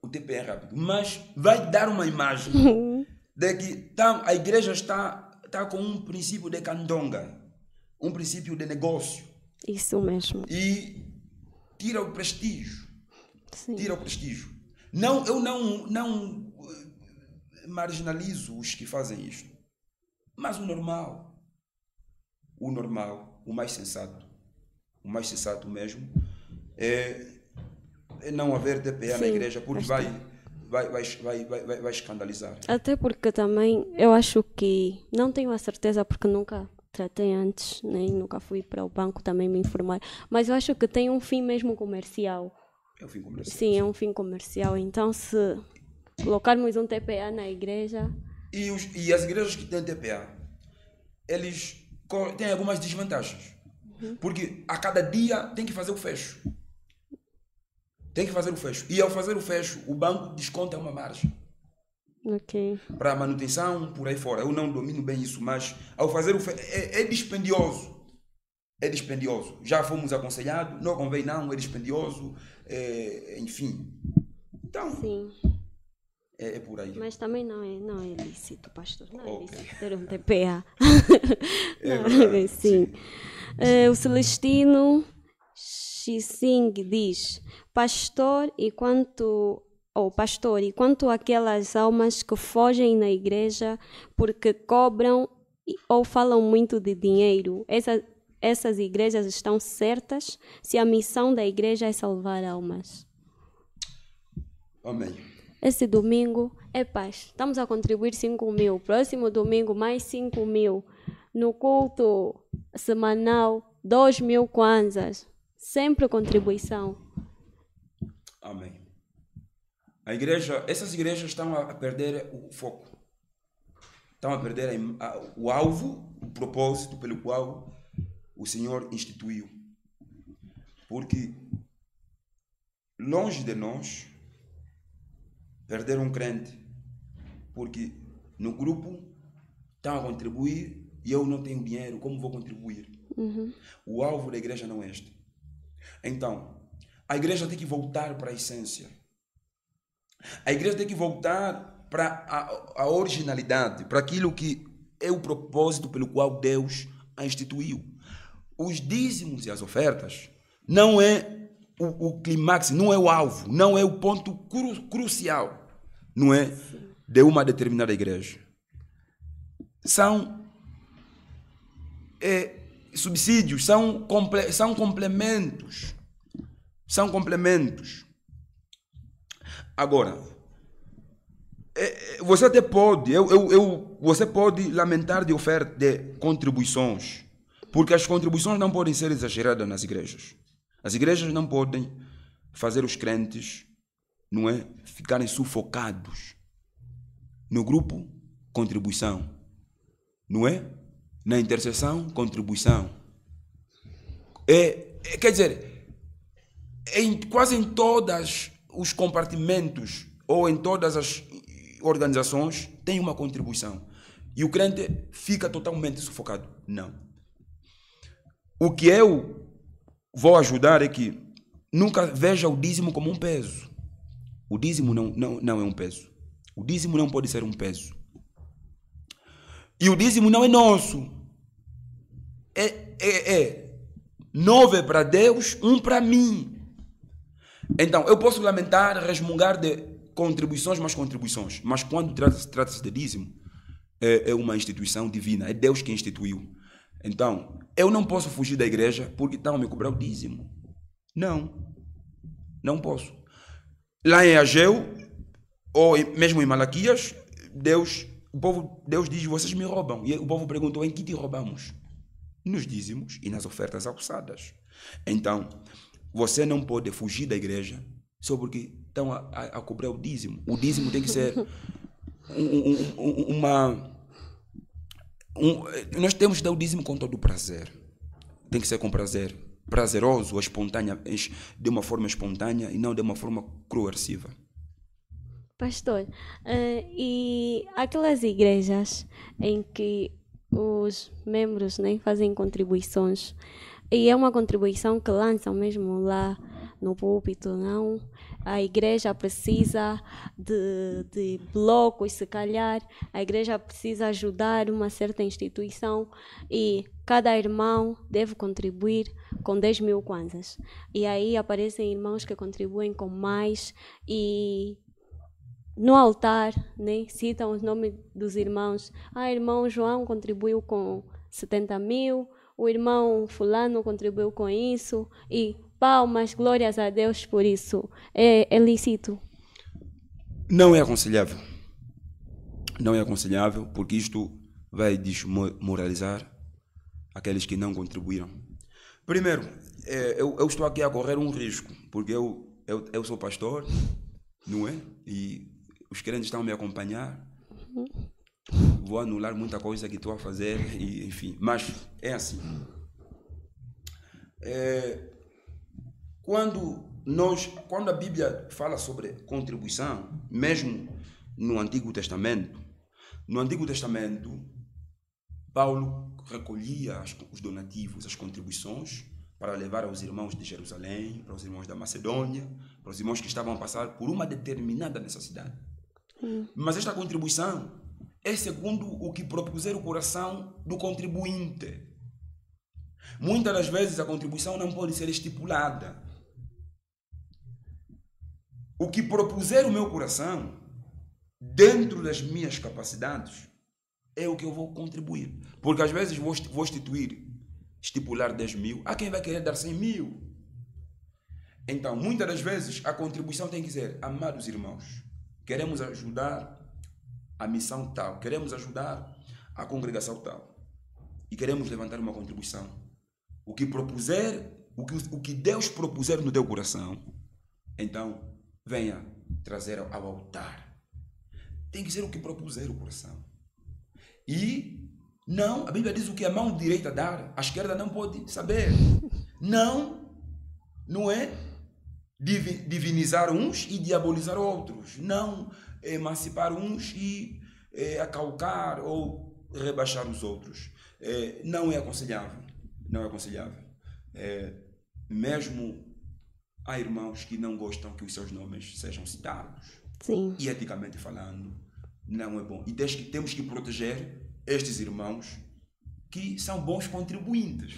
O TPA é rápido. Mas vai dar uma imagem de que a igreja está com um princípio de candonga, um princípio de negócio. Isso mesmo. E tira o prestígio. Sim. Tira o prestígio. Não, eu não marginalizo os que fazem isto. Mas o normal, o mais sensato mesmo, é não haver TPA na igreja, porque vai escandalizar. Até porque também eu acho que, não tenho a certeza porque nunca tratei antes, nem nunca fui para o banco também me informar, mas eu acho que tem um fim mesmo comercial. É um fim comercial. Sim, é um fim comercial. Então, se colocarmos um TPA na igreja... E as igrejas que têm TPA, eles têm algumas desvantagens. Porque a cada dia tem que fazer o fecho. E ao fazer o fecho, o banco desconta uma margem. Ok. Para a manutenção, por aí fora. Eu não domino bem isso, mas ao fazer o fecho, é dispendioso. É dispendioso. Já fomos aconselhados, não convém não, é dispendioso, enfim. Então, sim. É por aí. Mas também não é lícito, pastor. Não é lícito ter um TPA. É verdade. Sim. O Celestino Xising diz: Pastor, e quanto aquelas almas que fogem na igreja porque cobram ou falam muito de dinheiro, essas igrejas estão certas se a missão da igreja é salvar almas? Amém. Esse domingo é paz. Estamos a contribuir 5.000. Próximo domingo, mais 5.000. No culto semanal, 2.000 kwanzas. Sempre contribuição. Amém. Essas igrejas estão a perder o foco. Estão a perder o alvo, o propósito pelo qual o Senhor instituiu. Porque longe de nós perder um crente, porque no grupo estão a contribuir e eu não tenho dinheiro, como vou contribuir? O alvo da igreja não é este. Então, a igreja tem que voltar para a essência. A igreja tem que voltar para a originalidade, para aquilo que é o propósito pelo qual Deus a instituiu. Os dízimos e as ofertas não é o clímax, não é o alvo, não é o ponto crucial, não é, de uma determinada igreja. São subsídios, são complementos. São complementos. Agora, você até pode, você pode lamentar de contribuições, porque as contribuições não podem ser exageradas nas igrejas. As igrejas não podem fazer os crentes, não é, ficarem sufocados. No grupo, contribuição. Não é? Na intercessão, contribuição. Quer dizer, quase em todos os compartimentos ou em todas as organizações tem uma contribuição. E o crente fica totalmente sufocado. Não. O que eu vou ajudar é que nunca veja o dízimo como um peso. O dízimo não é um peso. O dízimo não pode ser um peso. E o dízimo não é nosso. 9 para Deus, 1 para mim. Então, eu posso lamentar, resmungar de contribuições, mas quando trata-se de dízimo, é uma instituição divina, é Deus que instituiu. Então, eu não posso fugir da igreja porque estão a me cobrar o dízimo. Não posso. Lá em Ageu, ou mesmo em Malaquias, Deus diz: vocês me roubam. E o povo perguntou: em que te roubamos? Nos dízimos e nas ofertas alçadas. Então, você não pode fugir da igreja só porque estão a cobrar o dízimo. O dízimo tem que ser nós temos que dar o dízimo com todo o prazer. Tem que ser com prazer. Prazeroso, espontânea, de uma forma espontânea e não de uma forma coerciva. Pastor, e aquelas igrejas em que os membros, né, fazem contribuições. E é uma contribuição que lançam mesmo lá no púlpito, não? A igreja precisa de blocos, se calhar. A igreja precisa ajudar uma certa instituição e cada irmão deve contribuir com 10.000 kwanzas. E aí aparecem irmãos que contribuem com mais e no altar, né, citam os nomes dos irmãos. Irmão João contribuiu com 70.000, o irmão fulano contribuiu com isso, e palmas, glórias a Deus por isso. É lícito? Não é aconselhável. Não é aconselhável, porque isto vai desmoralizar aqueles que não contribuíram. Primeiro, eu estou aqui a correr um risco, porque eu sou pastor, não é? E os crentes estão a me acompanhar. Vou anular muita coisa que estou a fazer, e, enfim. Mas é assim. Quando a Bíblia fala sobre contribuição, mesmo no Antigo Testamento, Paulo recolhia os donativos, as contribuições, para levar aos irmãos de Jerusalém, para os irmãos da Macedônia, para os irmãos que estavam a passar por uma determinada necessidade. Mas esta contribuição é segundo o que propuser o coração do contribuinte. Muitas das vezes a contribuição não pode ser estipulada. O que propuser o meu coração, dentro das minhas capacidades, é o que eu vou contribuir. Porque às vezes vou estipular 10.000, há quem vai querer dar 100.000. Então, muitas das vezes, a contribuição tem que ser: amados irmãos, queremos ajudar a missão tal, queremos ajudar a congregação tal, e queremos levantar uma contribuição. O que Deus propuser no teu coração, então venha trazer ao altar. Tem que ser o que propuser o coração. E não, a Bíblia diz: o que a mão direita dar, a esquerda não pode saber. Não é divinizar uns e diabolizar outros. Não emancipar uns e acalcar ou rebaixar os outros. Não é aconselhável. Não é aconselhável. Mesmo há irmãos que não gostam que os seus nomes sejam citados. Sim. E eticamente falando, não é bom. E temos que proteger estes irmãos que são bons contribuintes.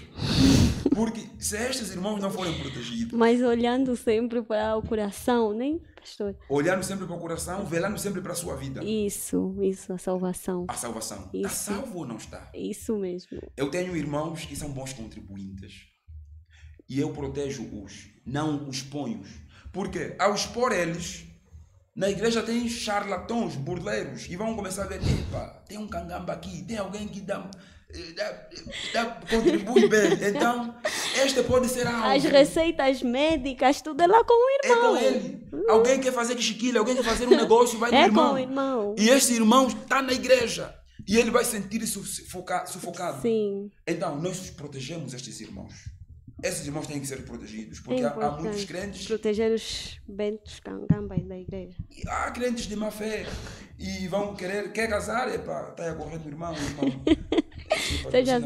Porque se estes irmãos não forem protegidos... Mas olhando sempre para o coração, né, pastor? Olhando sempre para o coração, velando sempre para a sua vida. Isso, a salvação. A salvação. Isso. Está salvo ou não está? Isso mesmo. Eu tenho irmãos que são bons contribuintes. E eu protejo-os, não os ponho. Porque ao expor eles, na igreja tem charlatões, burleiros, e vão começar a ver: epa, tem um cangamba aqui, tem alguém que contribui bem. Então, este pode ser algo. As receitas médicas, tudo é lá com o irmão. É com ele. Alguém quer fazer chiquilha, alguém quer fazer um negócio, vai no irmão. É com o irmão. E esse irmão está na igreja. E ele vai sentir sufocado. Sim. Então, nós protegemos estes irmãos. Esses irmãos têm que ser protegidos, porque há muitos crentes... Proteger os bentos cangambas da igreja. Há crentes de má fé e vão quer casar, está a correr do irmão. Seja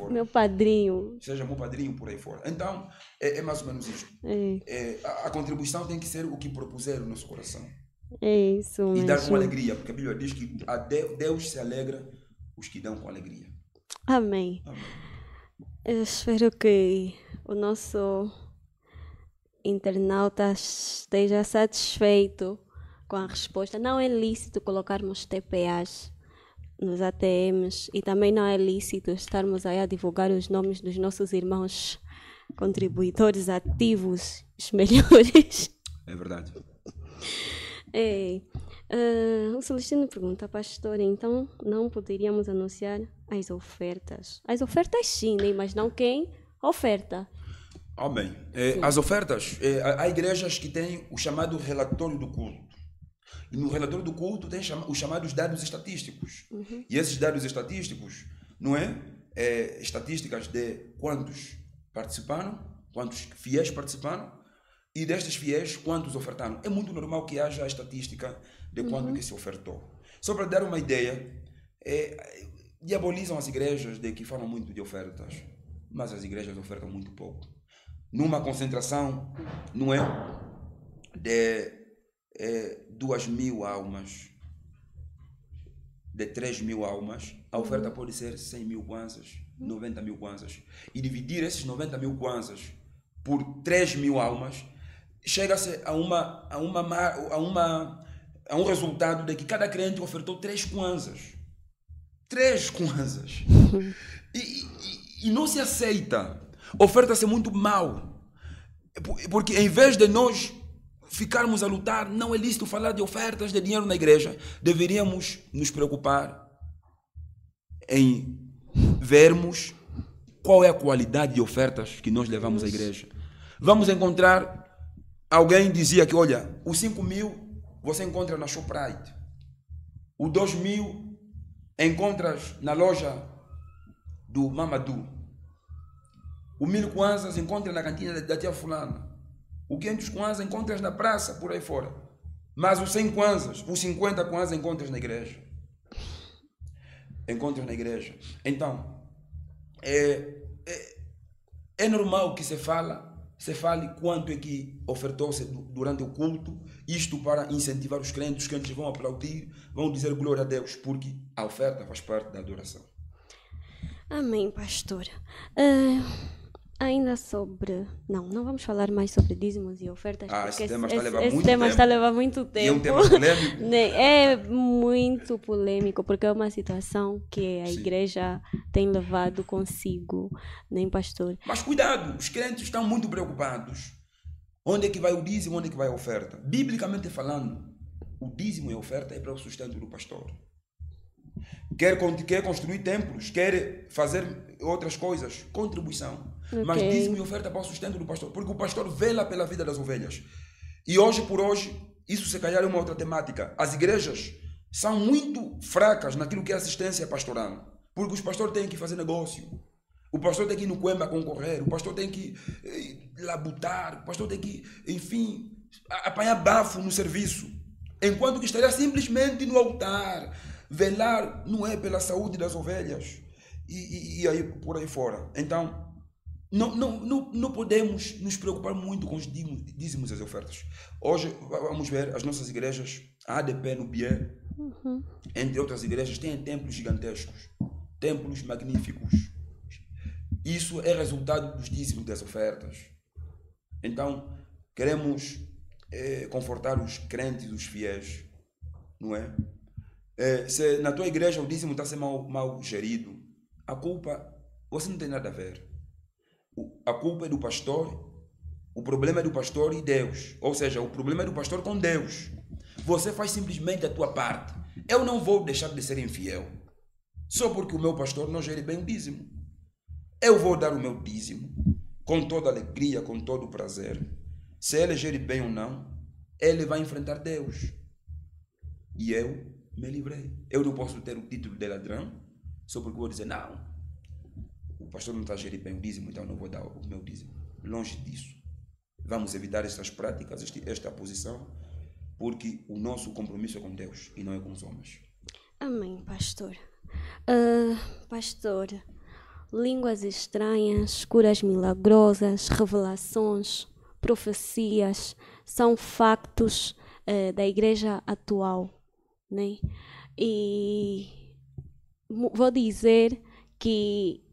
meu padrinho. Seja meu padrinho por aí fora. Então, é mais ou menos isto. A contribuição tem que ser o que propuser o nosso coração. É isso mesmo. E dar com alegria, porque a Bíblia diz que Deus se alegra os que dão com alegria. Amém. Eu espero que o nosso internauta esteja satisfeito com a resposta. Não é lícito colocarmos TPAs nos ATMs e também não é lícito estarmos aí a divulgar os nomes dos nossos irmãos contribuidores ativos, os melhores. É verdade. O Celestino pergunta: pastor, então não poderíamos anunciar as ofertas? As ofertas sim, né? Mas não quem oferta. Amém. As ofertas, há igrejas que têm o chamado relatório do culto. E no relatório do culto tem os chamados dados estatísticos. E esses dados estatísticos, não é? Estatísticas de quantos participaram, quantos fiéis participaram, e destes fiéis, quantos ofertaram. É muito normal que haja a estatística de quanto que se ofertou. Só para dar uma ideia, diabolizam as igrejas de que falam muito de ofertas, mas as igrejas ofertam muito pouco. Numa concentração, não é, de 2.000 almas, de 3.000 almas, a oferta pode ser 100.000 kwanzas, 90.000 kwanzas. E dividir esses 90.000 kwanzas por 3.000 almas, chega-se a um resultado de que cada crente ofertou 3 kwanzas. 3 kwanzas. E não se aceita. Oferta-se muito mal. Porque em vez de nós ficarmos a lutar, não é lícito falar de ofertas de dinheiro na igreja. Deveríamos nos preocupar em vermos qual é a qualidade de ofertas que nós levamos à igreja. Vamos encontrar, alguém dizia que, olha, os 5.000 você encontra na Shoprite, o 2.000 encontras na loja do Mamadou, o 1.000 kwanzas encontras na cantina da tia fulana, o 500 kwanzas encontras na praça, por aí fora, mas os 100 kwanzas, os 50 kwanzas encontras na igreja. Encontras na igreja. Então, é normal que se fale quanto é que ofertou-se durante o culto, isto para incentivar os crentes vão aplaudir, vão dizer glória a Deus, porque a oferta faz parte da adoração. Amém, pastor. Ainda sobre... Não vamos falar mais sobre dízimos e ofertas, porque esse tema está a levar muito tema tempo. está a levar muito tempo. E é um tema polêmico. É muito polêmico, porque é uma situação que a igreja tem levado consigo, nem pastor? Mas cuidado, os crentes estão muito preocupados. Onde é que vai o dízimo, onde é que vai a oferta? Biblicamente falando, o dízimo e a oferta é para o sustento do pastor. Quer construir templos, quer fazer outras coisas, contribuição. Okay. Mas dízimo e oferta para o sustento do pastor, porque o pastor vela pela vida das ovelhas. E hoje por hoje, isso se calhar é uma outra temática. As igrejas são muito fracas naquilo que é assistência pastoral, porque os pastores têm que fazer negócio, o pastor tem que ir no Coema concorrer, o pastor tem que labutar, o pastor tem que, enfim, apanhar bafo no serviço, enquanto que estaria simplesmente no altar, velar, não é, pela saúde das ovelhas e aí por aí fora. Então, não podemos nos preocupar muito com os dízimos e as ofertas. Hoje, vamos ver, as nossas igrejas, a ADP no Bié, entre outras igrejas, têm templos gigantescos, templos magníficos. Isso é resultado dos dízimos e das ofertas. Então, queremos confortar os crentes, os fiéis, não é? Se na tua igreja o dízimo está a ser mal gerido, a culpa, você não tem nada a ver. A culpa é do pastor, o problema é do pastor e Deus. Ou seja, o problema é do pastor com Deus. Você faz simplesmente a tua parte. Eu não vou deixar de ser infiel só porque o meu pastor não gere bem o dízimo. Eu vou dar o meu dízimo com toda alegria, com todo prazer. Se ele gere bem ou não, ele vai enfrentar Deus. E eu me livrei. Eu não posso ter o título de ladrão só porque vou dizer, não, o pastor não está a gerir bem o dízimo, então não vou dar o meu dízimo. Longe disso. Vamos evitar essas práticas, esta posição, porque o nosso compromisso é com Deus e não é com os homens. Amém, pastor. Pastor, línguas estranhas, curas milagrosas, revelações, profecias, são factos da igreja atual, né? E vou dizer que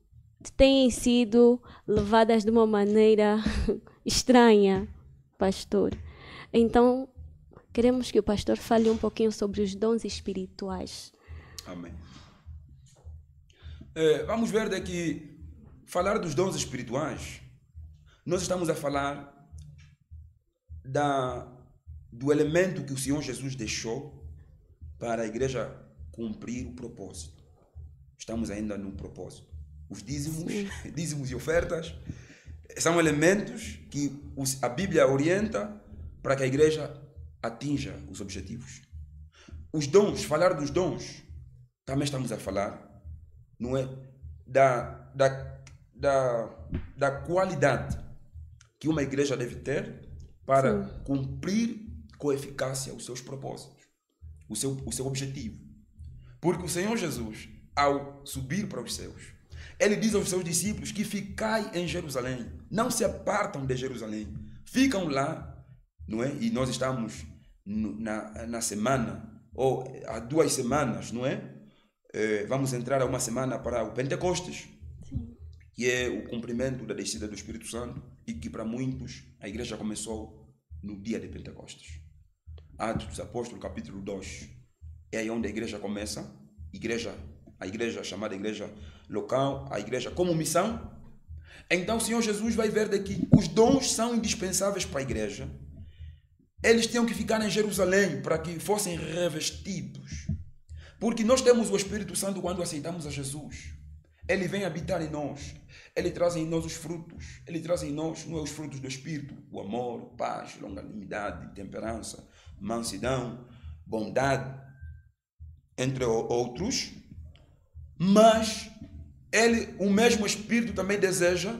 têm sido levadas de uma maneira estranha, pastor. Então, queremos que o pastor fale um pouquinho sobre os dons espirituais. Amém. Vamos ver daqui, falar dos dons espirituais, nós estamos a falar do elemento que o Senhor Jesus deixou para a igreja cumprir o propósito. Estamos ainda no propósito. Os dízimos e ofertas são elementos que a Bíblia orienta para que a igreja atinja os objetivos. Os dons, falar dos dons, também estamos a falar, não é, da qualidade que uma igreja deve ter para cumprir com eficácia os seus propósitos, o seu objetivo. Porque o Senhor Jesus ao subir para os céus, ele diz aos seus discípulos que ficai em Jerusalém, não se apartam de Jerusalém, ficam lá, não é? E nós estamos na semana, ou há 2 semanas, não é? Vamos entrar a uma semana para o Pentecostes, que é o cumprimento da descida do Espírito Santo, e que para muitos a igreja começou no dia de Pentecostes. Atos dos Apóstolos, capítulo 2, é aí onde a igreja começa, a igreja chamada igreja local, a igreja como missão. Então o Senhor Jesus vai ver daqui, os dons são indispensáveis para a igreja. Eles tinham que ficar em Jerusalém para que fossem revestidos. Porque nós temos o Espírito Santo quando aceitamos a Jesus. Ele vem habitar em nós. Ele traz em nós os frutos. Ele traz em nós, não é, os frutos do Espírito. O amor, paz, longanimidade, temperança, mansidão, bondade, entre outros. Mas o mesmo Espírito também deseja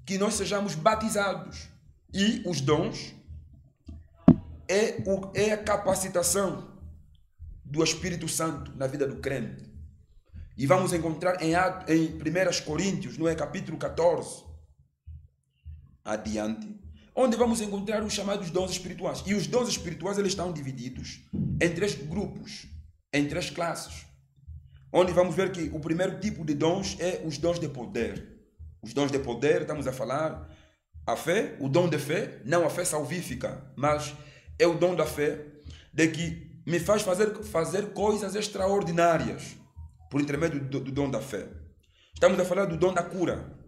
que nós sejamos batizados. E os dons é a capacitação do Espírito Santo na vida do crente. E vamos encontrar em 1 Coríntios, no capítulo 14, adiante, onde vamos encontrar os chamados dons espirituais. E os dons espirituais, eles estão divididos em 3 grupos, em 3 classes. Onde vamos ver que o primeiro tipo de dons é os dons de poder. Os dons de poder, estamos a falar a fé, o dom de fé, não a fé salvífica, mas é o dom da fé, de que me faz fazer coisas extraordinárias por intermédio do dom da fé. Estamos a falar do dom da cura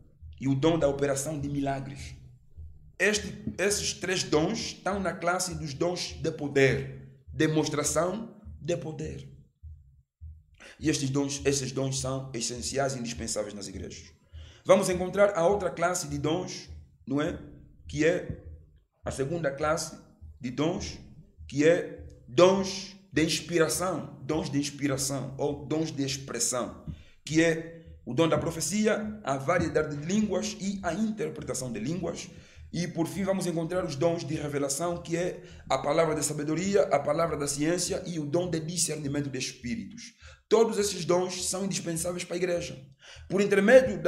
e o dom da operação de milagres. Esses 3 dons estão na classe dos dons de poder, demonstração de poder. E esses dons são essenciais e indispensáveis nas igrejas. Vamos encontrar a outra classe de dons, não é? Que é a segunda classe de dons, que é dons de inspiração ou dons de expressão, que é o dom da profecia, a variedade de línguas e a interpretação de línguas. E por fim vamos encontrar os dons de revelação, que é a palavra da sabedoria, a palavra da ciência e o dom de discernimento de espíritos. Todos esses dons são indispensáveis para a igreja. Por intermédio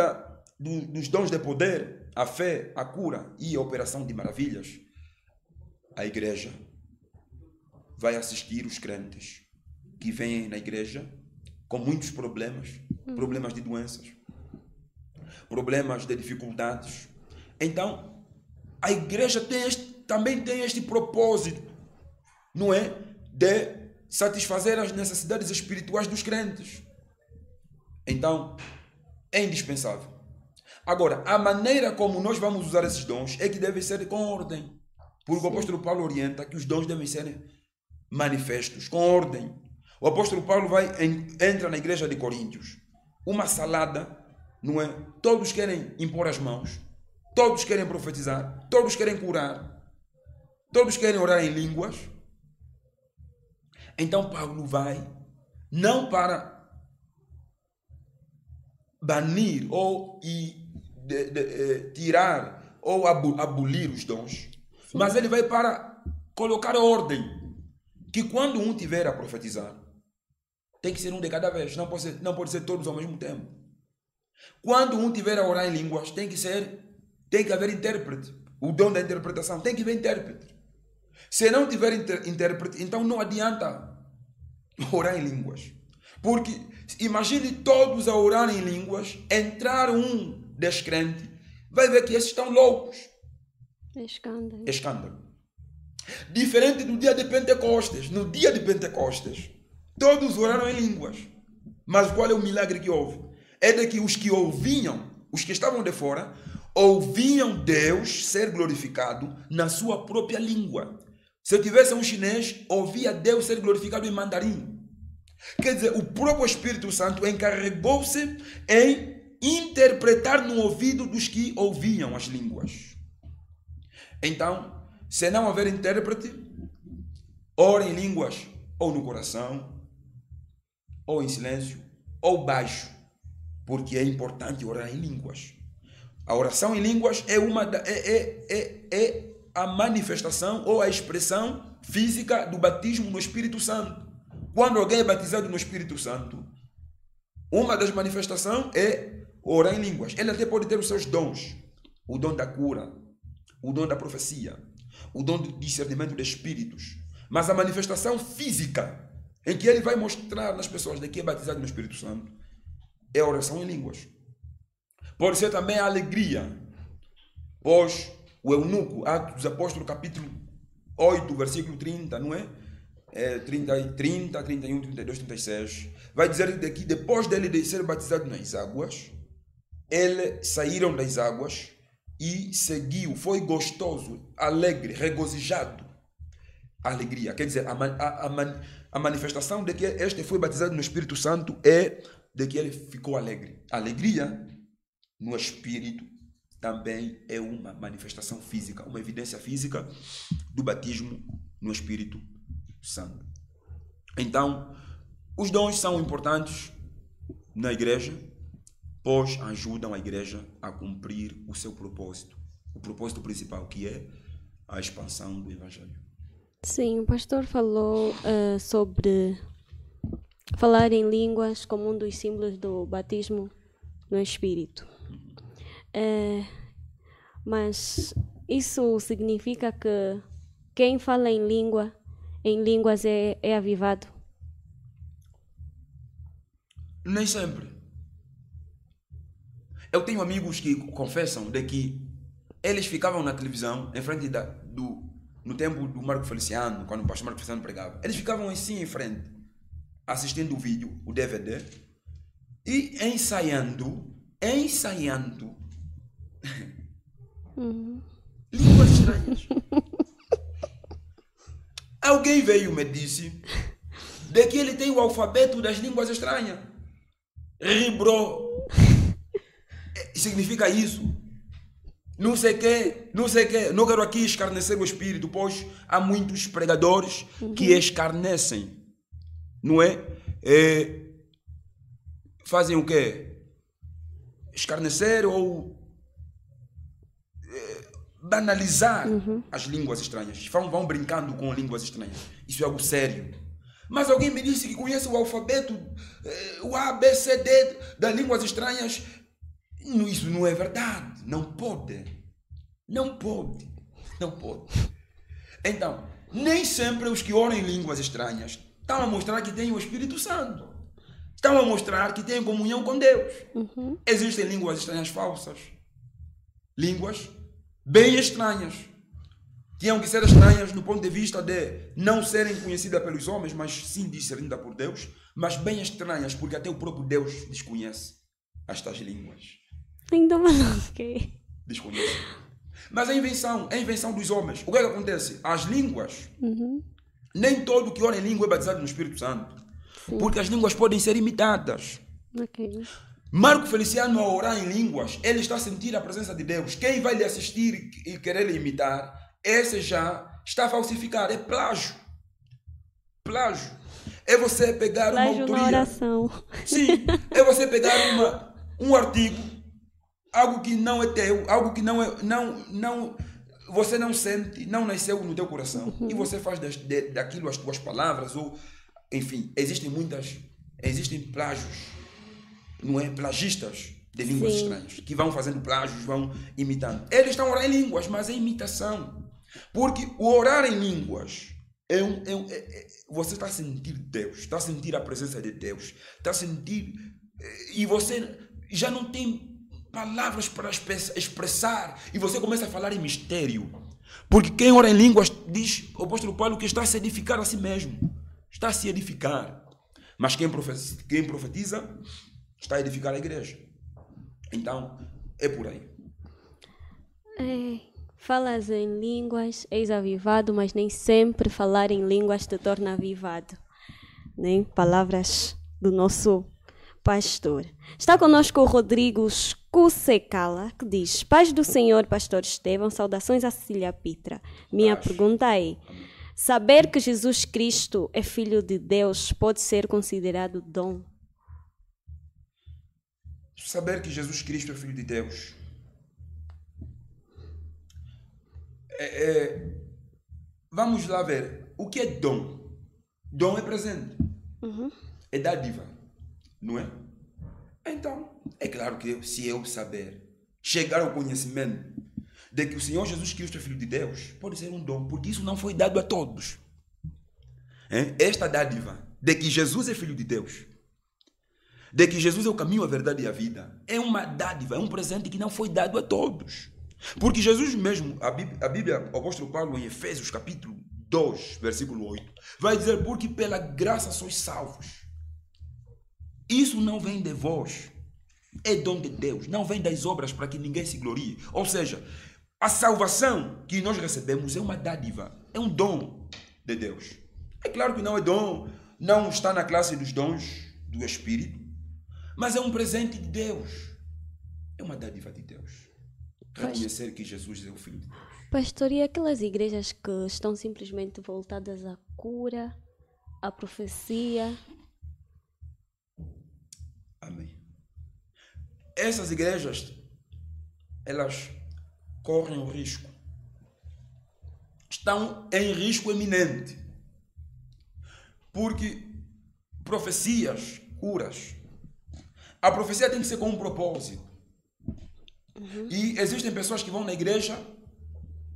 dos dons de poder, a fé, a cura e a operação de maravilhas, a igreja vai assistir os crentes que vêm na igreja com muitos problemas de doenças, problemas de dificuldades. Então, a igreja também tem este propósito, não é? De satisfazer as necessidades espirituais dos crentes. Então, é indispensável. Agora, a maneira como nós vamos usar esses dons é que deve ser com ordem. Porque o apóstolo Paulo orienta que os dons devem ser manifestos, com ordem. O apóstolo Paulo entra na igreja de Coríntios. Uma salada, não é? Todos querem impor as mãos, todos querem profetizar, todos querem curar, todos querem orar em línguas. Então Paulo vai, não para banir ou tirar ou abolir os dons, mas ele vai para colocar ordem. Que quando um tiver a profetizar, tem que ser um de cada vez, não pode ser todos ao mesmo tempo. Quando um tiver a orar em línguas, tem que haver intérprete. O dom da interpretação, tem que haver intérprete. Se não tiver intérprete, então não adianta orar em línguas. Porque imagine todos a orar em línguas, entrar um descrente, vai ver que esses estão loucos. É Escândalo. Diferente do dia de Pentecostes. No dia de Pentecostes, todos oraram em línguas. Mas qual é o milagre que houve? É de que os que ouviam, os que estavam de fora, ouviam Deus ser glorificado na sua própria língua. Se eu tivesse um chinês, ouvia Deus ser glorificado em mandarim. Quer dizer, o próprio Espírito Santo encarregou-se em interpretar no ouvido dos que ouviam as línguas. Então, se não houver intérprete, ore em línguas, ou no coração, ou em silêncio, ou baixo, porque é importante orar em línguas. A oração em línguas é a manifestação ou a expressão física do batismo no Espírito Santo. Quando alguém é batizado no Espírito Santo, Uma das manifestações é orar em línguas. Ele até pode ter os seus dons. O dom da cura, o dom da profecia, o dom do discernimento de espíritos. Mas a manifestação física, em que ele vai mostrar nas pessoas de que é batizado no Espírito Santo, é a oração em línguas. Pode ser também a alegria. Pois o eunuco, Atos dos Apóstolos, capítulo 8, versículo 30, não é? 30, 31, 32, 36. Vai dizer que depois dele de ser batizado nas águas, eles saíram das águas e seguiu. Foi gostoso, alegre, regozijado. Alegria. Quer dizer, a manifestação de que este foi batizado no Espírito Santo é de que ele ficou alegre. Alegria no Espírito também é uma manifestação física, uma evidência física do batismo no Espírito Santo. Então, os dons são importantes na igreja, pois ajudam a igreja a cumprir o seu propósito, o propósito principal, que é a expansão do Evangelho. Sim, o pastor falou sobre falar em línguas como um dos símbolos do batismo no Espírito. Mas isso significa que quem fala em línguas é avivado? Nem sempre. Eu tenho amigos que confessam de que eles ficavam na televisão, em frente no tempo do Marco Feliciano, quando o pastor Marco Feliciano pregava. Eles ficavam assim em frente, assistindo o vídeo, o DVD, e ensaiando línguas estranhas. Alguém veio e me disse de que ele tem o alfabeto das línguas estranhas. Ribro. Significa isso. Não sei que. Não quero aqui escarnecer o espírito, pois há muitos pregadores que escarnecem. Não é? Fazem o quê? Escarnecer ou banalizar as línguas estranhas. Vão brincando com línguas estranhas. Isso é algo sério. Mas alguém me disse que conhece o alfabeto, o A, B, C, D das línguas estranhas. Isso não é verdade. Não pode. Então, nem sempre os que oram em línguas estranhas estão a mostrar que têm o Espírito Santo. Estão a mostrar que têm comunhão com Deus. Existem línguas estranhas falsas. Línguas bem estranhas. Tinham que ser estranhas no ponto de vista de não serem conhecidas pelos homens, mas sim discernidas por Deus, mas bem estranhas, porque até o próprio Deus desconhece estas línguas. Então, ok. Desconhece. Mas é invenção dos homens. O que é que acontece? As línguas, nem todo que ora em língua é batizado no Espírito Santo. Sim. Porque as línguas podem ser imitadas. Ok. Marco Feliciano, ao orar em línguas, ele está a sentir a presença de Deus. Quem vai lhe assistir e querer lhe imitar, esse já está a falsificar. É plágio. É você pegar plágio uma autoria. Na oração. Sim. É você pegar um artigo, algo que não é teu, algo que você não sente, não nasceu no teu coração. E você faz daquilo as tuas palavras, ou enfim, existem plágios, não é? Plagistas de línguas estranhas, que vão fazendo plágios, vão imitando. Eles estão a orar em línguas, mas é imitação. Porque o orar em línguas você está a sentir Deus, está a sentir a presença de Deus, está a sentir, e você já não tem palavras para expressar, e você começa a falar em mistério. Porque quem ora em línguas, diz o apóstolo Paulo, que está a se edificar a si mesmo. Está a se edificar. Mas quem profetiza está a edificar a igreja. Então, é por aí. Falas em línguas, és avivado, mas nem sempre falar em línguas te torna avivado. Nem palavras do nosso pastor. Está conosco o Rodrigo Scusecala, que diz: Paz do Senhor, pastor Estevão, saudações a Cecília Pitra. Minha pergunta é: saber que Jesus Cristo é Filho de Deus pode ser considerado dom? Saber que Jesus Cristo é Filho de Deus vamos lá ver. O que é dom? Dom é presente. É dádiva, não é? Então, é claro que se eu saber, chegar ao conhecimento de que o Senhor Jesus Cristo é Filho de Deus, pode ser um dom, porque isso não foi dado a todos. Esta dádiva de que Jesus é Filho de Deus, de que Jesus é o caminho, a verdade e a vida, é uma dádiva, é um presente que não foi dado a todos. Porque Jesus mesmo, a Bíblia, o apóstolo Paulo, em Efésios capítulo 2, versículo 8, vai dizer, porque pela graça sois salvos. Isso não vem de vós, é dom de Deus, não vem das obras para que ninguém se glorie. Ou seja, a salvação que nós recebemos é uma dádiva, é um dom de Deus. É claro que não é dom, não está na classe dos dons do Espírito, mas é um presente de Deus, é uma dádiva de Deus. Reconhecer que Jesus é o Filho de Deus. Pastor, e aquelas igrejas que estão simplesmente voltadas à cura, à profecia? Amém. Essas igrejas, elas correm o risco. Estão em risco eminente. Porque profecias, curas, a profecia tem que ser com um propósito. E existem pessoas que vão na igreja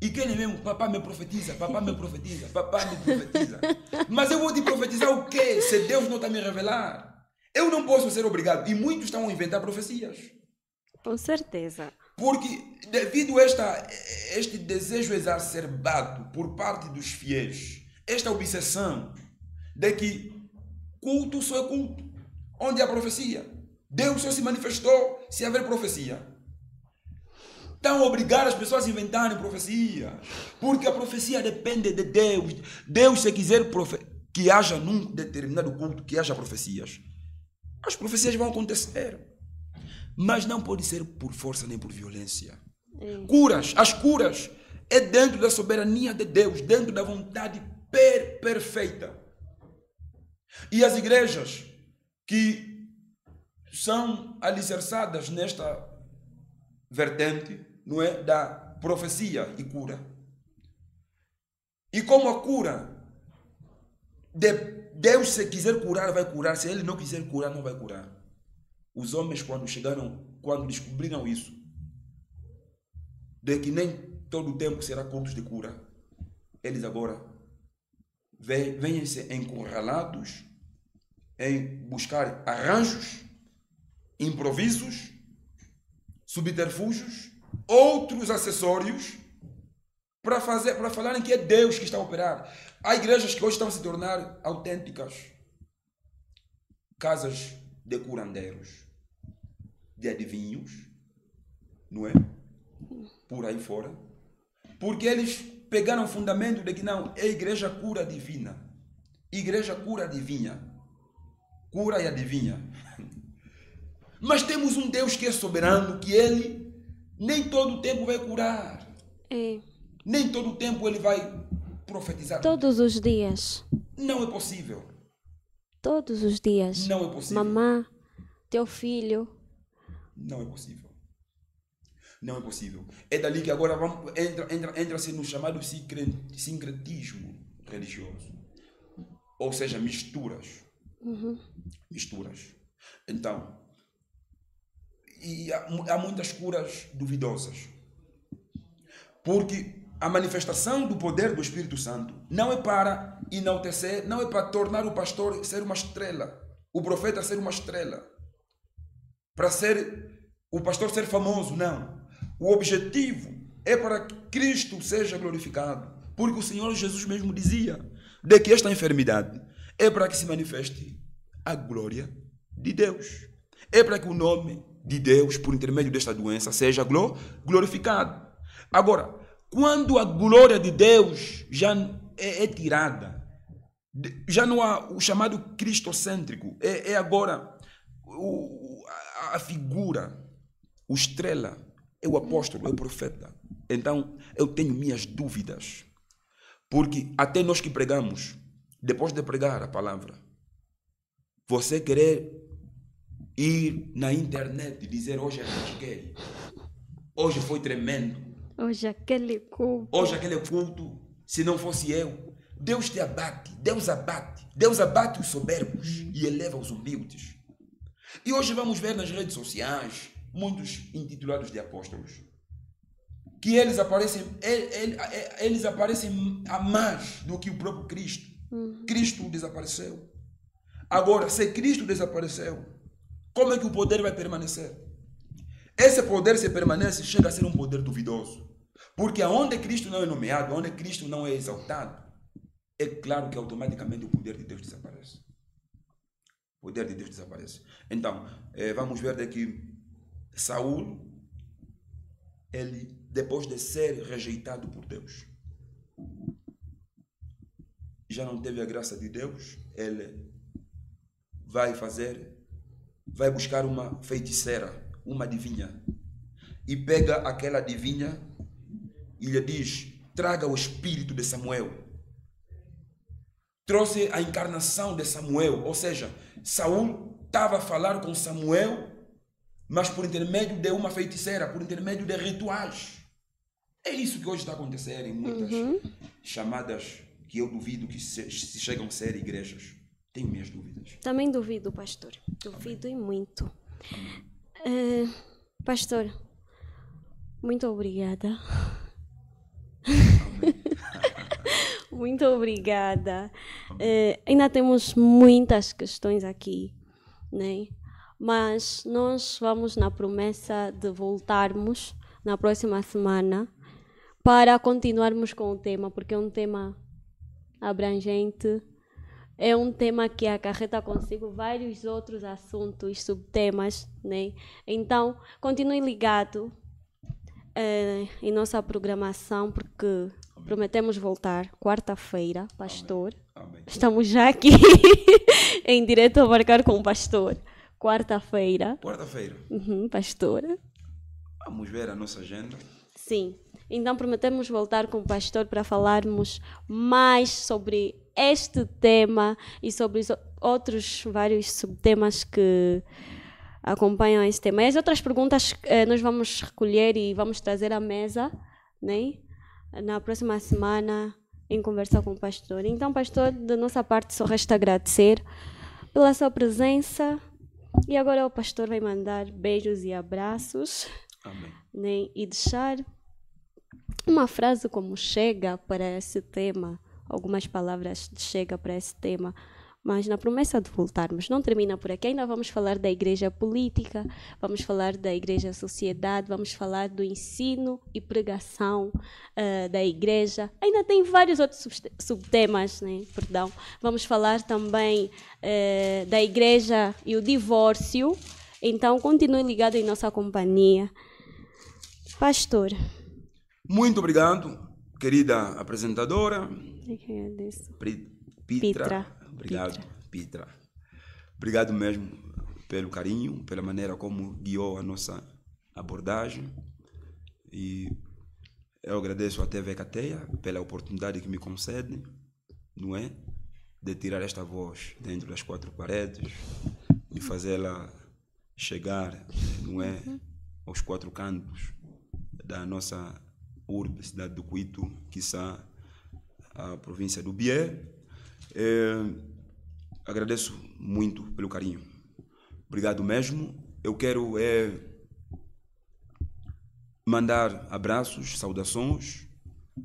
e querem mesmo, papá me profetiza, papá me profetiza, papá me profetiza. Mas eu vou te profetizar o quê? Se Deus não está me revelar. Eu não posso ser obrigado. E muitos estão a inventar profecias. Com certeza. Porque devido a este desejo exacerbado por parte dos fiéis, esta obsessão de que culto só é culto, onde há profecia. Deus só se manifestou se haver profecia. Estão a obrigar as pessoas a inventarem profecias, porque a profecia depende de Deus. Deus, se quiser que haja num determinado culto, que haja profecias, as profecias vão acontecer. Mas não pode ser por força nem por violência. Curas, as curas é dentro da soberania de Deus, dentro da vontade perfeita. E as igrejas que são alicerçadas nesta vertente, não é, da profecia e cura. E como a cura, Deus, se quiser curar, vai curar. Se Ele não quiser curar, não vai curar. Os homens, quando descobriram isso, de que nem todo o tempo será cultos de cura, eles agora vêm-se encurralados em buscar arranjos, improvisos, subterfúgios, outros acessórios para falarem que é Deus que está a operar. Há igrejas que hoje estão a se tornar autênticas casas de curandeiros, de adivinhos, não é? Por aí fora. Porque eles pegaram o fundamento de que não, é igreja cura divina. Igreja cura adivinha. Cura e adivinha. Mas temos um Deus que é soberano, que Ele nem todo o tempo vai curar. Nem todo o tempo Ele vai profetizar. Todos os dias. Não é possível. Todos os dias. Não é possível. Mamã, teu filho. Não é possível. Não é possível. É dali que agora entra-se no chamado sincretismo religioso. Ou seja, misturas. Misturas. Então, e há muitas curas duvidosas. Porque a manifestação do poder do Espírito Santo não é para enaltecer, não é para tornar o pastor ser uma estrela, o profeta ser uma estrela, para o pastor ser famoso, não. O objetivo é para que Cristo seja glorificado, porque o Senhor Jesus mesmo dizia de que esta enfermidade é para que se manifeste a glória de Deus. É para que o nome de Deus, por intermédio desta doença, seja glorificado. Agora, quando a glória de Deus já é tirada, já não há o chamado cristocêntrico, é agora a figura, o estrela, é o apóstolo, é o profeta. Então, eu tenho minhas dúvidas, porque até nós que pregamos, depois de pregar a palavra, você querer ir na internet e dizer hoje é rasguei, hoje foi tremendo, hoje aquele culto, se não fosse eu, Deus te abate, Deus abate os soberbos e eleva os humildes. E hoje vamos ver nas redes sociais muitos intitulados de apóstolos, que eles aparecem a mais do que o próprio Cristo. Cristo desapareceu. Agora, se Cristo desapareceu, como é que o poder vai permanecer? Esse poder, se permanece, chega a ser um poder duvidoso. Porque aonde Cristo não é nomeado, onde Cristo não é exaltado, é claro que automaticamente o poder de Deus desaparece. O poder de Deus desaparece. Então, vamos ver daqui, Saul, ele, depois de ser rejeitado por Deus, já não teve a graça de Deus, ele vai buscar uma feiticeira, uma adivinha, e pega aquela adivinha e lhe diz: traga o espírito de Samuel. Trouxe a encarnação de Samuel, ou seja, Saul estava a falar com Samuel, mas por intermédio de uma feiticeira, por intermédio de rituais. É isso que hoje está acontecendo em muitas chamadas que eu duvido que se chegam a ser igrejas. Tenho minhas dúvidas. Também duvido, pastor. Duvido e muito. Pastor, muito obrigada. Muito obrigada. Ainda temos muitas questões aqui, né? Mas nós vamos na promessa de voltarmos na próxima semana para continuarmos com o tema, porque é um tema abrangente, é um tema que acarreta consigo vários outros assuntos, subtemas, né? Então, continue ligado em nossa programação, porque prometemos voltar quarta-feira, pastor. Amém. Estamos já aqui em direto a marcar com o pastor. Quarta-feira. Quarta-feira. Pastor. Vamos ver a nossa agenda. Sim. Então prometemos voltar com o pastor para falarmos mais sobre este tema e sobre os outros vários subtemas que acompanham este tema. E as outras perguntas nós vamos recolher e vamos trazer à mesa, né? Na próxima semana, em conversa com o pastor. Então, pastor, da nossa parte só resta agradecer pela sua presença. E agora o pastor vai mandar beijos e abraços. Amém. Né? E deixar uma frase como chega para esse tema, algumas palavras de chega para esse tema, mas na promessa de voltarmos. Não termina por aqui, ainda vamos falar da igreja política, vamos falar da igreja sociedade, vamos falar do ensino e pregação da igreja. Ainda tem vários outros subtemas, né? Perdão. Vamos falar também da igreja e o divórcio. Então, continue ligado em nossa companhia. Pastor. Muito obrigado, querida apresentadora. Eu que agradeço. Pitra. Obrigado, Pitra. Obrigado mesmo pelo carinho, pela maneira como guiou a nossa abordagem. E eu agradeço à TV Cateia pela oportunidade que me concede, não é? De tirar esta voz dentro das quatro paredes e fazê-la chegar, não é? Aos quatro cantos da nossa urbe, cidade do Cuito, quiçá a província do Bié. Agradeço muito pelo carinho. Obrigado mesmo. Eu quero mandar abraços, saudações,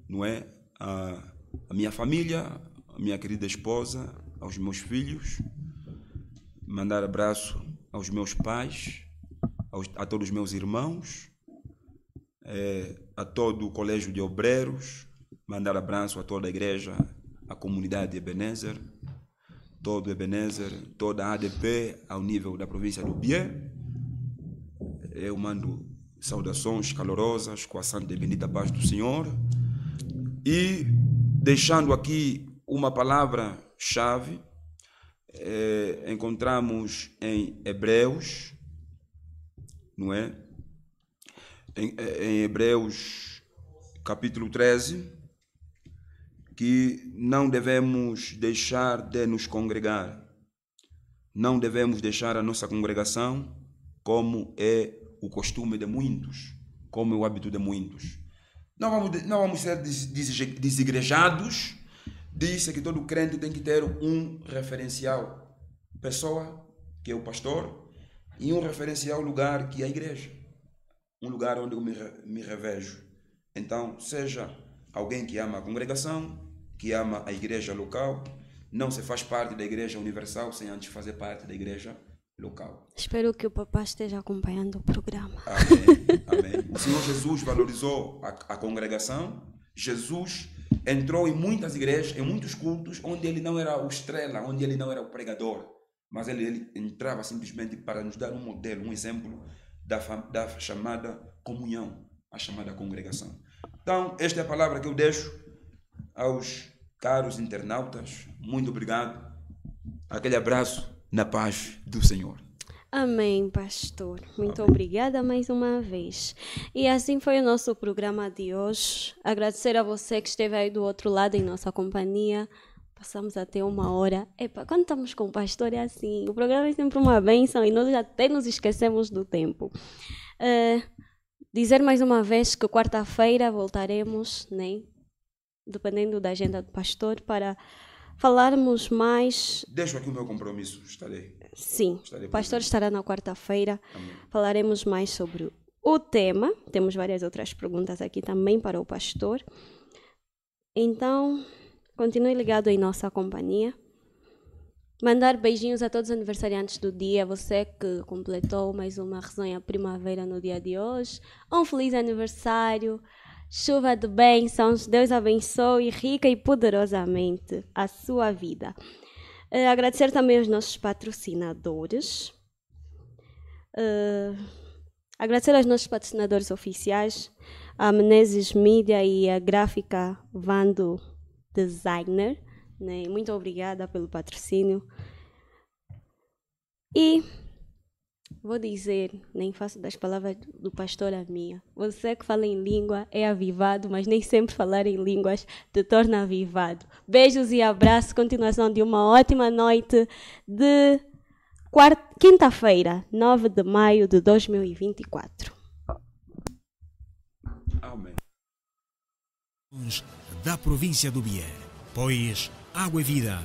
não é? A minha família, a minha querida esposa, aos meus filhos. Mandar abraço aos meus pais, a todos os meus irmãos, a todo o colégio de obreiros. Mandar abraço a toda a igreja, a comunidade de Ebenezer, todo Ebenezer, toda a ADP ao nível da província do Bié. Eu mando saudações calorosas com a santa e bendita paz do Senhor. E deixando aqui uma palavra-chave, encontramos em Hebreus, não é? Em Hebreus capítulo 13, que não devemos deixar de nos congregar, não devemos deixar a nossa congregação como é o costume de muitos, como é o hábito de muitos. Não vamos ser desigrejados. Diz que todo crente tem que ter um referencial, pessoa que é o pastor, e um referencial lugar que é a igreja. Um lugar onde eu me revejo. Então, seja alguém que ama a congregação, que ama a igreja local, não se faz parte da igreja universal sem antes fazer parte da igreja local. Espero que o papá esteja acompanhando o programa. Amém, amém. O Senhor Jesus valorizou a congregação. Jesus entrou em muitas igrejas, em muitos cultos, onde ele não era o estrela, onde ele não era o pregador, mas ele entrava simplesmente para nos dar um modelo, um exemplo da chamada comunhão, a chamada congregação. Então, esta é a palavra que eu deixo aos caros internautas. Muito obrigado. Aquele abraço na paz do Senhor. Amém, pastor. Muito obrigada mais uma vez. E assim foi o nosso programa de hoje. Agradecer a você que esteve aí do outro lado em nossa companhia. Passamos até 1 hora. Epa, quando estamos com o pastor é assim. O programa é sempre uma bênção e nós até nos esquecemos do tempo. Dizer mais uma vez que quarta-feira voltaremos, né? Dependendo da agenda do pastor, para falarmos mais. Deixo aqui o meu compromisso, estarei. Sim, o pastor estará na quarta-feira. Amém. Falaremos mais sobre o tema. Temos várias outras perguntas aqui também para o pastor. Então, continue ligado em nossa companhia. Mandar beijinhos a todos os aniversariantes do dia. Você que completou mais uma Risonha Primavera no dia de hoje. Um feliz aniversário. Chuva de bênçãos. Deus abençoe rica e poderosamente a sua vida. Agradecer também aos nossos patrocinadores. Agradecer aos nossos patrocinadores oficiais, a Menezes Media e a Gráfica Vando Designer. Né? Muito obrigada pelo patrocínio. E vou dizer, nem faço das palavras do pastor a minha. Você que fala em língua é avivado, mas nem sempre falar em línguas te torna avivado. Beijos e abraços. Continuação de uma ótima noite de quinta-feira, 9 de maio de 2024. Amém. Da província do Bié, pois água é vida,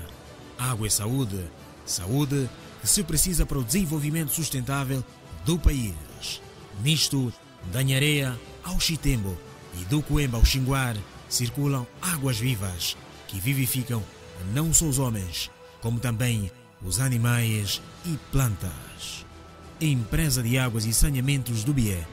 água é saúde, saúde que se precisa para o desenvolvimento sustentável do país. Nisto, da Nhareia ao Chitembo e do Coemba ao Xinguar, circulam águas vivas que vivificam não só os homens, como também os animais e plantas. Empresa de Águas e Saneamentos do Bié.